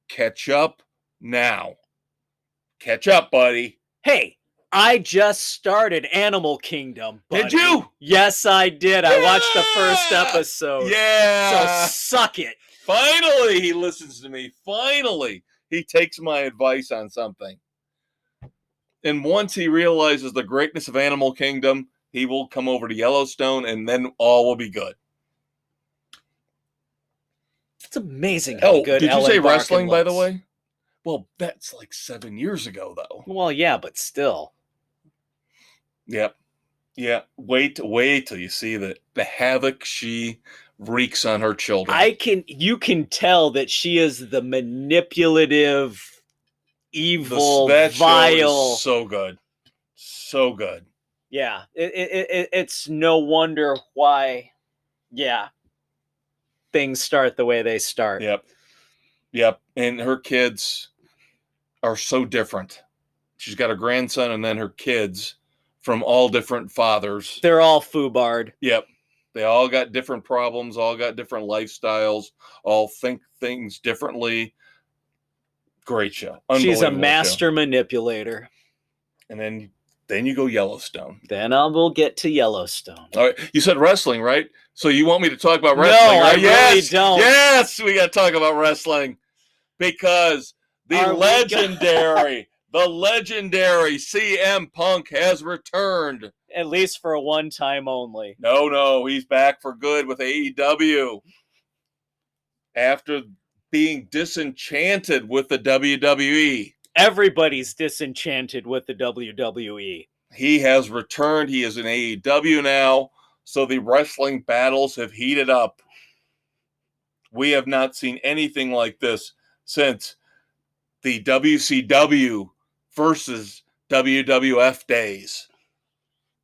Catch up now. Catch up, buddy. Hey, I just started Animal Kingdom, buddy. Did you? Yes, I did. Yeah! I watched the first episode. Yeah. So suck it. Finally, he listens to me. Finally, he takes my advice on something. And once he realizes the greatness of Animal Kingdom, he will come over to Yellowstone, and then all will be good. It's amazing how good did Ellen you say Barkin wrestling, looks. by the way? Well, that's like 7 years ago, though. Well, yeah, but still. Yep. Yeah. Wait till you see the havoc she wreaks on her children. You can tell that she is the manipulative, evil, that vile. Show is so good. So good. Yeah. It's no wonder why, things start the way they start. Yep. And her kids are so different. She's got a grandson and then her kids from all different fathers. They're all foobarred. Yep. They all got different problems, all got different lifestyles, all think things differently. Great show. She's a Unbelievable master show. manipulator. And then you go Yellowstone. Then I will get to Yellowstone. All right. You said wrestling, right? So you want me to talk about No, wrestling, right? I really don't. Yes, we got to talk about wrestling because the legendary CM Punk has returned. At least for a one time only. No, he's back for good with AEW. After being disenchanted with the WWE. Everybody's disenchanted with the WWE. He has returned. He is in AEW now. So the wrestling battles have heated up. We have not seen anything like this since the WCW versus WWF days.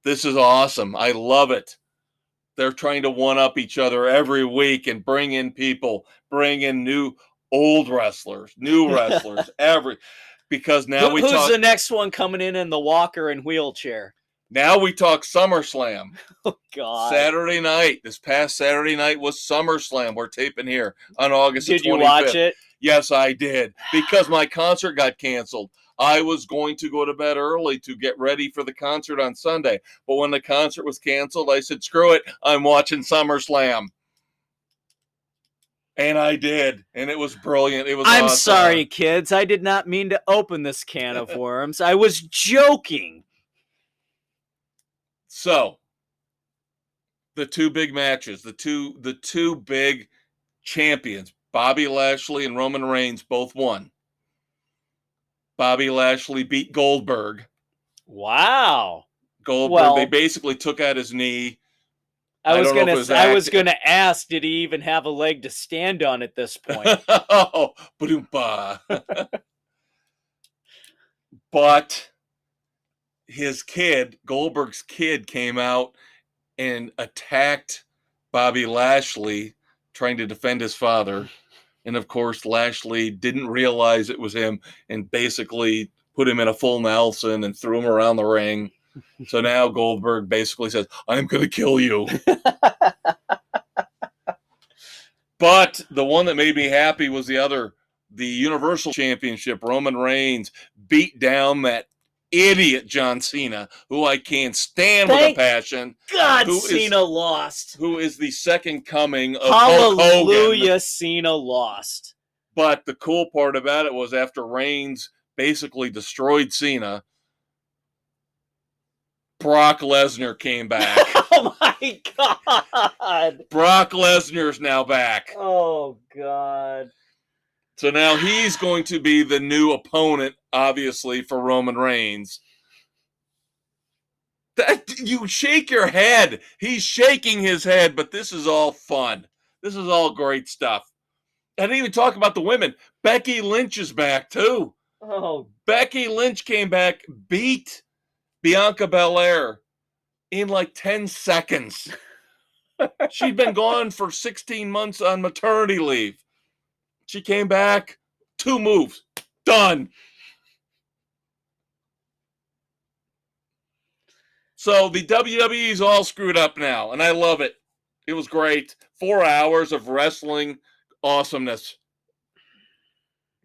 This is awesome. I love it. They're trying to one-up each other every week and bring in people, bring in new wrestlers, because now who's the next one coming in the walker and wheelchair? Now we talk SummerSlam. Oh, God. Saturday night. This past Saturday night was SummerSlam. We're taping here on August 25th. Did you watch it? Yes, I did. Because my concert got canceled. I was going to go to bed early to get ready for the concert on Sunday. But when the concert was canceled, I said, screw it. I'm watching SummerSlam. And I did. And it was brilliant. It was I'm awesome. sorry, kids. I did not mean to open this can of worms. I was joking. So, the two big matches, the two big champions, Bobby Lashley and Roman Reigns, both won. Bobby Lashley beat Goldberg. Wow. They basically took out his knee. I was gonna ask, did he even have a leg to stand on at this point? Oh, ba-doom-ba. But his kid, Goldberg's kid, came out and attacked Bobby Lashley, trying to defend his father. And of course, Lashley didn't realize it was him and basically put him in a full Nelson and threw him around the ring. So now Goldberg basically says, I'm going to kill you. But the one that made me happy was the Universal Championship. Roman Reigns beat down that idiot John Cena, who I can't stand with a passion. God, Cena lost. Who is the second coming of Hulk Hogan. Hallelujah, Cena lost. But the cool part about it was after Reigns basically destroyed Cena, Brock Lesnar came back. Oh my God. Brock Lesnar's now back. Oh God. So now he's going to be the new opponent, obviously, for Roman Reigns. You shake your head. He's shaking his head, but this is all fun. This is all great stuff. I didn't even talk about the women. Becky Lynch is back, too. Oh. Becky Lynch came back, beat Bianca Belair in like 10 seconds. She'd been gone for 16 months on maternity leave. She came back, 2 moves, done. So the WWE is all screwed up now, and I love it. It was great. 4 hours of wrestling awesomeness.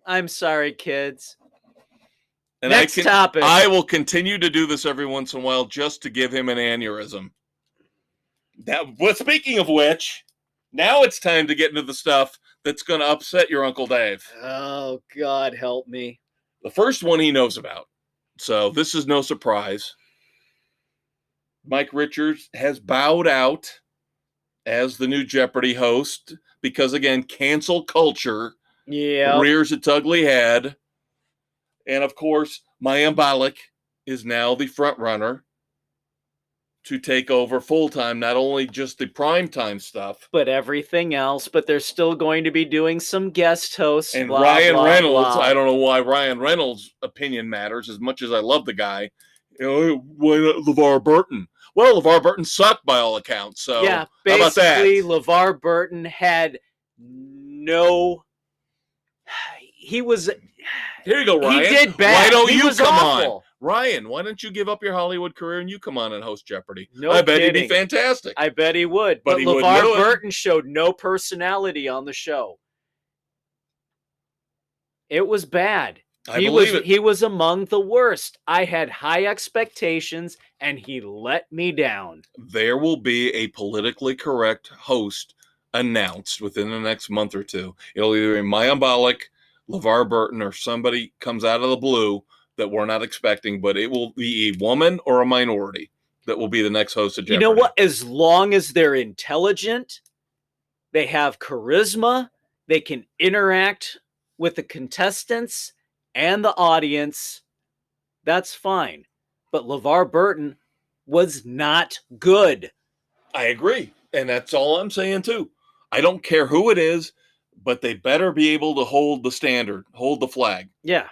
I'm sorry, kids. And Next topic. I will continue to do this every once in a while just to give him an aneurysm. Now, but speaking of which, now it's time to get into the stuff that's going to upset your Uncle Dave. Oh, God help me. The first one he knows about. So this is no surprise. Mike Richards has bowed out as the new Jeopardy host because, again, cancel culture rears its ugly head. And, of course, Mayim Bialik is now the front runner to take over full-time, not only just the primetime stuff. But everything else. But they're still going to be doing some guest hosts. And Ryan Reynolds, I don't know why Ryan Reynolds' opinion matters as much as I love the guy. Why not LeVar Burton? Well, LeVar Burton sucked by all accounts. So yeah, how about that? Basically, LeVar Burton had no... Here you go, Ryan. He did bad. Why don't he you was come awful. on? Ryan, why don't you give up your Hollywood career and you come on and host Jeopardy? No I bet kidding. he'd be fantastic. I bet he would. But he LeVar Burton showed no personality on the show. It was bad. I believe it. He was among the worst. I had high expectations, and he let me down. There will be a politically correct host announced within the next month or two. It'll either be Mayambolic, LeVar Burton, or somebody comes out of the blue that we're not expecting, but it will be a woman or a minority that will be the next host of Jeopardy. You know what? As long as they're intelligent, they have charisma, they can interact with the contestants and the audience, that's fine. But LeVar Burton was not good. I agree. And that's all I'm saying, too. I don't care who it is, but they better be able to hold the standard, hold the flag. Yeah.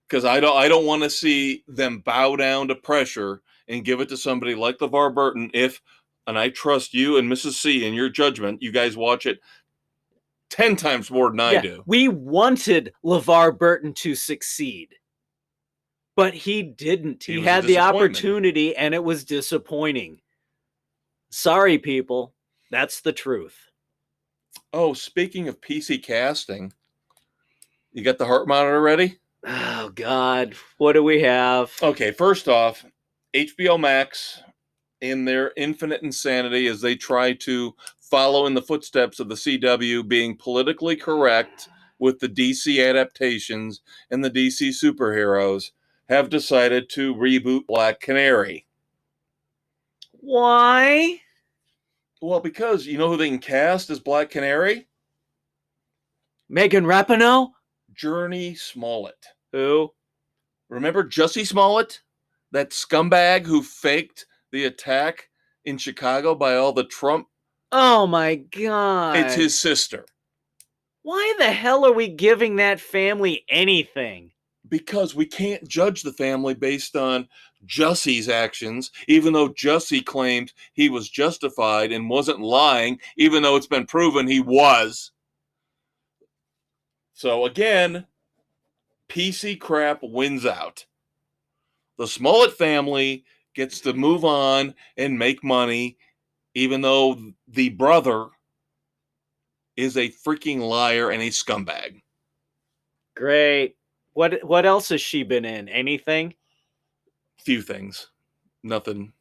Because I don't want to see them bow down to pressure and give it to somebody like LeVar Burton and I trust you and Mrs. C in your judgment, you guys watch it 10 times more than I do. We wanted LeVar Burton to succeed, but he didn't. He had the opportunity, and it was disappointing. Sorry, people. That's the truth. Oh, speaking of PC casting, you got the heart monitor ready? Oh, God. What do we have? Okay, first off, HBO Max, in their infinite insanity as they try to follow in the footsteps of the CW being politically correct with the DC adaptations and the DC superheroes, have decided to reboot Black Canary. Why? Well, because you know who they can cast as Black Canary? Megan Rapinoe? Journey Smollett. Who? Remember Jussie Smollett? That scumbag who faked the attack in Chicago by all the Trump. Oh my God. It's his sister. Why the hell are we giving that family anything? Because we can't judge the family based on Jussie's actions, even though Jussie claimed he was justified and wasn't lying, even though it's been proven he was. So again, PC crap wins out. The Smollett family gets to move on and make money, even though the brother is a freaking liar and a scumbag. Great. What else has she been in? Anything? Few things. Nothing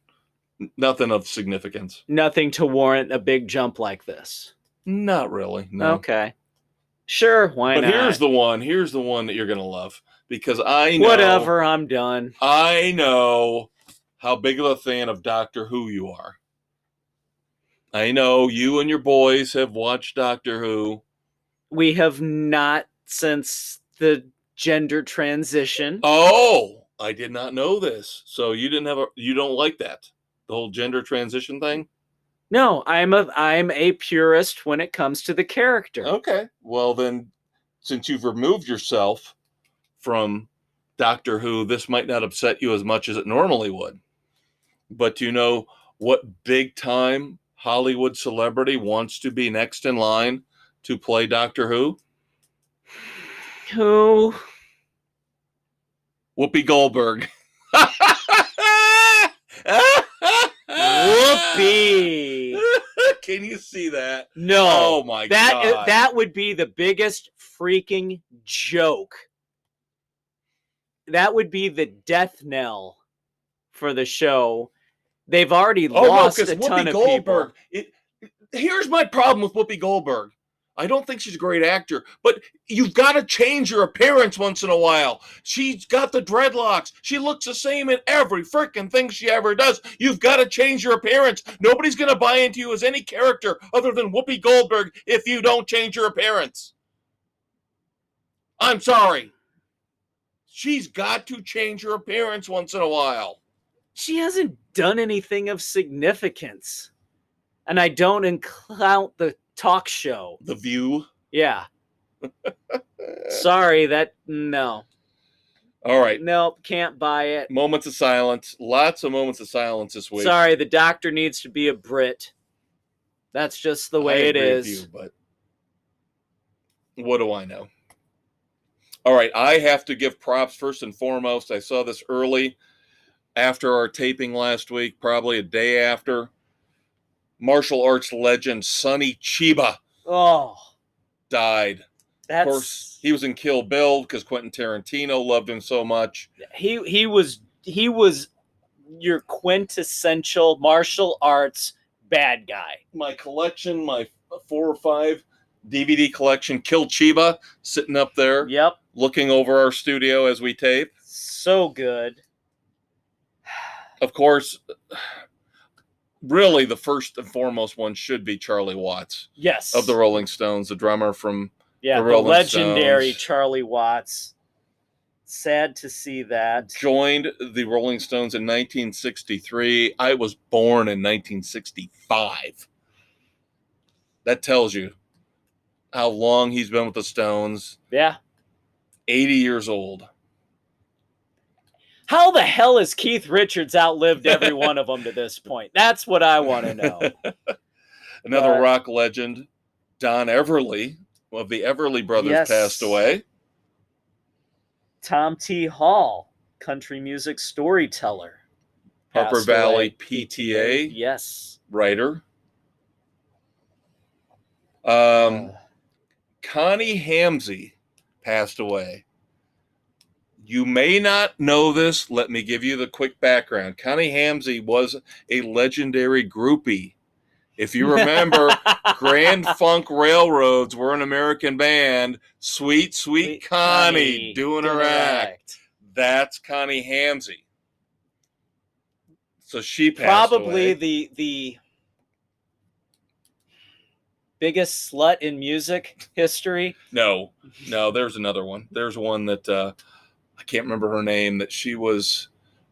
of significance. Nothing to warrant a big jump like this. Not really, no. Okay. Sure, why not? But here's the one that you're going to love. Because I know... Whatever, I'm done. I know how big of a fan of Doctor Who you are. I know you and your boys have watched Doctor Who. We have not since the gender transition. Oh, I did not know this. So you don't like that? The whole gender transition thing? No, I'm a purist when it comes to the character. Okay. Well then, since you've removed yourself from Doctor Who, this might not upset you as much as it normally would. But do you know what big time Hollywood celebrity wants to be next in line to play Doctor Who? Who? Whoopi Goldberg. Whoopi. Can you see that? No. Oh my God. That would be the biggest freaking joke. That would be the death knell for the show. They've already lost a ton of people. Here's my problem with Whoopi Goldberg. I don't think she's a great actor, but you've got to change your appearance once in a while. She's got the dreadlocks. She looks the same in every freaking thing she ever does. You've got to change your appearance. Nobody's going to buy into you as any character other than Whoopi Goldberg if you don't change your appearance. I'm sorry. She's got to change her appearance once in a while. She hasn't done anything of significance. And I don't include the talk show. The View? Yeah. Sorry, no. All right. Nope, can't buy it. Moments of silence. Lots of moments of silence this week. Sorry, the doctor needs to be a Brit. That's just the way it is. With you, but what do I know? All right, I have to give props first and foremost. I saw this early after our taping last week, probably a day after. Martial arts legend Sonny Chiba died Of course, he was in Kill Bill because Quentin Tarantino loved him so much. He was your quintessential martial arts bad guy. My collection, my 4 or 5 DVD collection, Kill Chiba, sitting up there. Yep. Looking over our studio as we tape. So good. Of course, really the first and foremost one should be Charlie Watts. Yes. Of the Rolling Stones, the drummer from the legendary Stones. Charlie Watts. Sad to see that. Joined the Rolling Stones in 1963. I was born in 1965. That tells you how long he's been with the Stones. Yeah. 80 years old. How the hell has Keith Richards outlived every one of them to this point? That's what I want to know. Another rock legend, Don Everly of the Everly Brothers, passed away. Tom T. Hall, country music storyteller. Harper Valley PTA. Yes. Writer. Connie Hamsey passed away. You may not know this. Let me give you the quick background. Connie Hamsey was a legendary groupie. If you remember, Grand Funk Railroads were an American band. Sweet, sweet Connie doing her act. That's Connie Hamsey. So she passed probably away. the biggest slut in music history. No, there's another one. There's one that I can't remember her name, that she was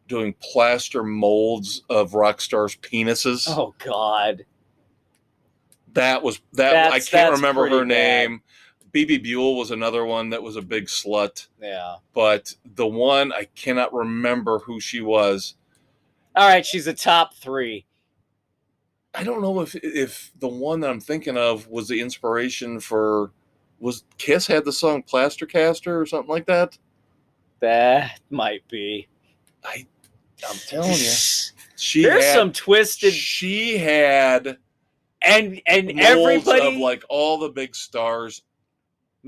doing plaster molds of rock stars' penises. Oh, God. I can't remember her name. BB Buell was another one that was a big slut. Yeah. But the one, I cannot remember who she was. All right, she's a top 3. I don't know if the one that I'm thinking of was the inspiration for, was Kiss had the song Plaster Caster or something like that? That might be. I'm telling you. Some twisted. She had and everybody of like all the big stars,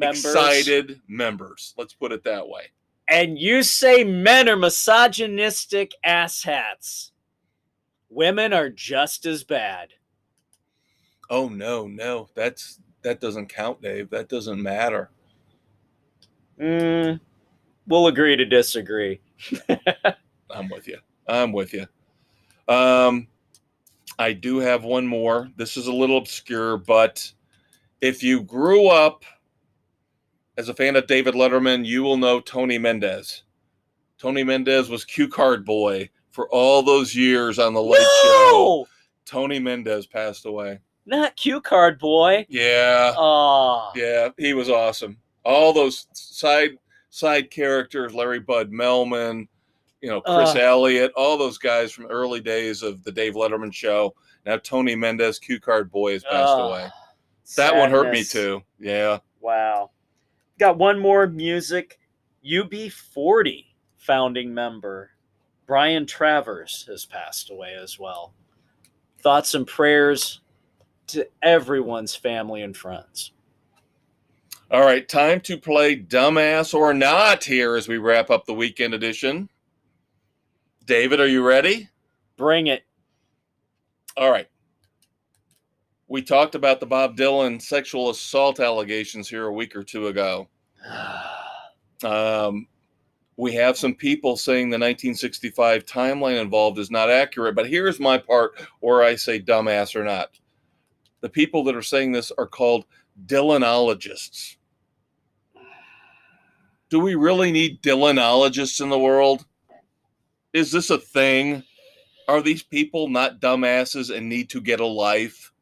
excited members. Let's put it that way. And you say men are misogynistic asshats. Women are just as bad. Oh no, that doesn't count, Dave. That doesn't matter. We'll agree to disagree. I'm with you. I do have one more. This is a little obscure, but if you grew up as a fan of David Letterman, you will know Tony Mendez. Tony Mendez was Cue Card Boy for all those years on the Late Show. Tony Mendez passed away. Not Cue Card Boy. Yeah. Oh. Yeah, he was awesome. All those side characters, Larry Bud Melman, Chris Elliott, all those guys from early days of the Dave Letterman Show. Now Tony Mendez, Cue Card Boy, has passed away. That one hurt me too. Yeah. Wow. Got one more music. UB40 founding member Brian Travers has passed away as well. Thoughts and prayers to everyone's family and friends. All right, time to play Dumbass or Not here as we wrap up the weekend edition. David, are you ready? Bring it. All right. We talked about the Bob Dylan sexual assault allegations here a week or two ago. We have some people saying the 1965 timeline involved is not accurate, but here's my part where I say dumbass or not. The people that are saying this are called Dylanologists. Do we really need Dylanologists in the world? Is this a thing? Are these people not dumbasses and need to get a life?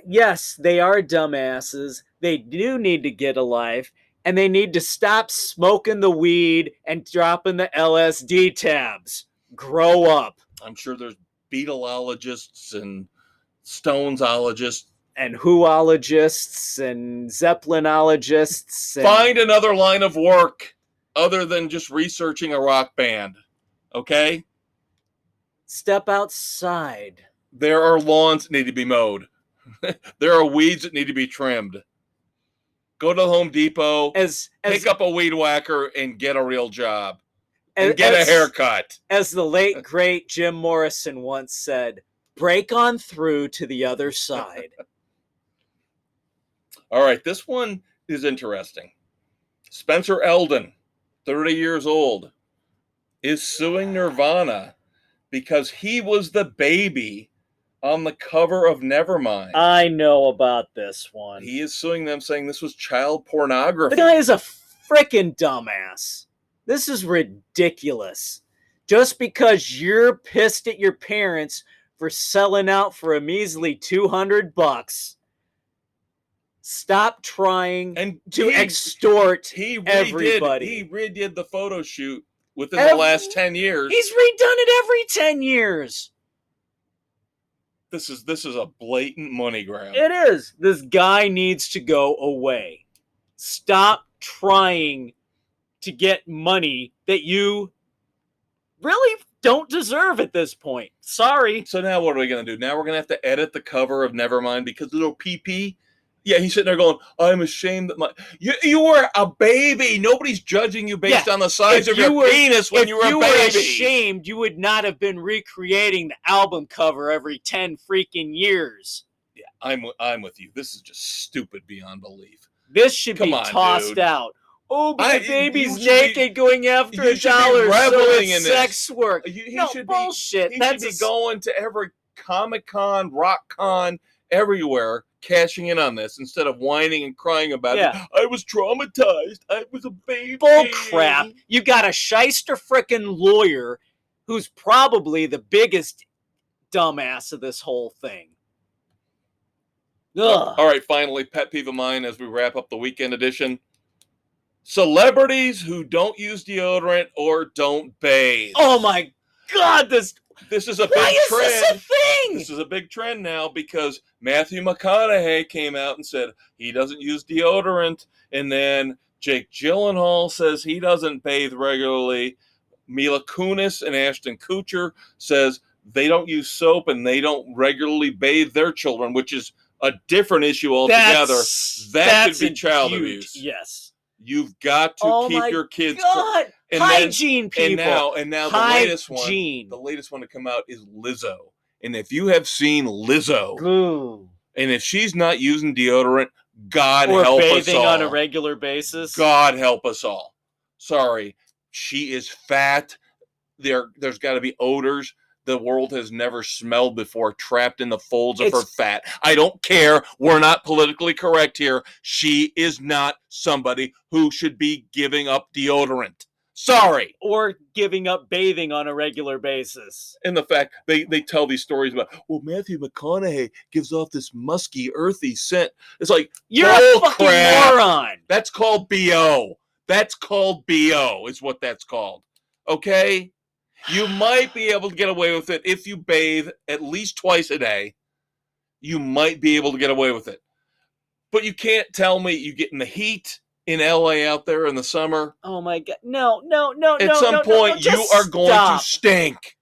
Yes, they are dumbasses. They do need to get a life, and they need to stop smoking the weed and dropping the LSD tabs. Grow up. I'm sure there's Beatleologists and Stonesologists. And Whoologists and Zeppelinologists. And... Find another line of work other than just researching a rock band. Okay? Step outside. There are lawns that need to be mowed. There are weeds that need to be trimmed. Go to Home Depot, As pick up a weed whacker, and get a real job. And as, get a haircut. As the late, great Jim Morrison once said, break on through to the other side. All right, this one is interesting. Spencer Eldon, 30 years old, is suing Nirvana because he was the baby on the cover of Nevermind. I know about this one. He is suing them, saying this was child pornography. The guy is a freaking dumbass. This is ridiculous. Just because you're pissed at your parents for selling out for a measly $200, stop trying to extort everybody. He redid the photo shoot within the last 10 years. He's redone it every 10 years. This is a blatant money grab. It is. This guy needs to go away. Stop trying to get money that you really don't deserve at this point. Sorry. So now what are we going to do? Now we're going to have to edit the cover of Nevermind because little PP. Yeah, he's sitting there going, I'm ashamed that you were a baby. Nobody's judging you based on the size of your penis when you were a baby. If you were ashamed, you would not have been recreating the album cover every 10 freaking years. Yeah, I'm with you. This is just stupid beyond belief. This should be tossed out. Oh, but the baby's naked going after $1, so it's sex work. Bullshit. He should be going to every Comic-Con, Rock-Con, everywhere, cashing in on this instead of whining and crying about it. I was traumatized. I was a baby. Bull crap. You got a shyster frickin' lawyer who's probably the biggest dumbass of this whole thing. All right, finally, pet peeve of mine as we wrap up the weekend edition. Celebrities who don't use deodorant or don't bathe. Oh my God, this is a big trend. Why is this a thing? This is a big trend now because Matthew McConaughey came out and said he doesn't use deodorant. And then Jake Gyllenhaal says he doesn't bathe regularly. Mila Kunis and Ashton Kutcher says they don't use soap and they don't regularly bathe their children, which is a different issue altogether. That could be child abuse. Yes. You've got to keep your kids. Hygiene, people. And now the latest one to come out is Lizzo. And if you have seen Lizzo, and if she's not using deodorant, God help us all. Or bathing on a regular basis. God help us all. Sorry, she is fat. There's got to be odors the world has never smelled before trapped in the folds of her fat. I don't care. We're not politically correct here. She is not somebody who should be giving up deodorant. Sorry. Or giving up bathing on a regular basis. And the fact they tell these stories about, well, Matthew McConaughey gives off this musky, earthy scent. It's like, you're a fucking moron. That's called BO. That's called BO is what that's called. Okay? You might be able to get away with it if you bathe at least twice a day. You might be able to get away with it. But you can't tell me you get in the heat in LA out there in the summer. Oh my God. No. At some point, you are going to stink.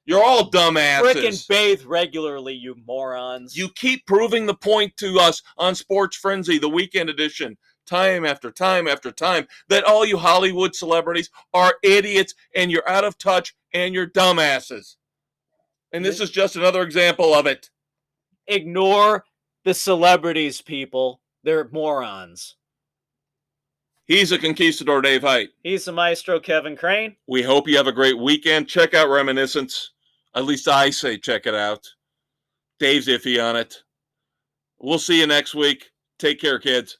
You're all dumbasses. Frickin' bathe regularly, you morons. You keep proving the point to us on Sports Frenzy, the weekend edition, time after time after time, that all you Hollywood celebrities are idiots and you're out of touch and you're dumbasses. And this is just another example of it. Ignore the celebrities, people. They're morons. He's a conquistador, Dave Height. He's the maestro, Kevin Crane. We hope you have a great weekend. Check out Reminiscence. At least I say check it out. Dave's iffy on it. We'll see you next week. Take care, kids.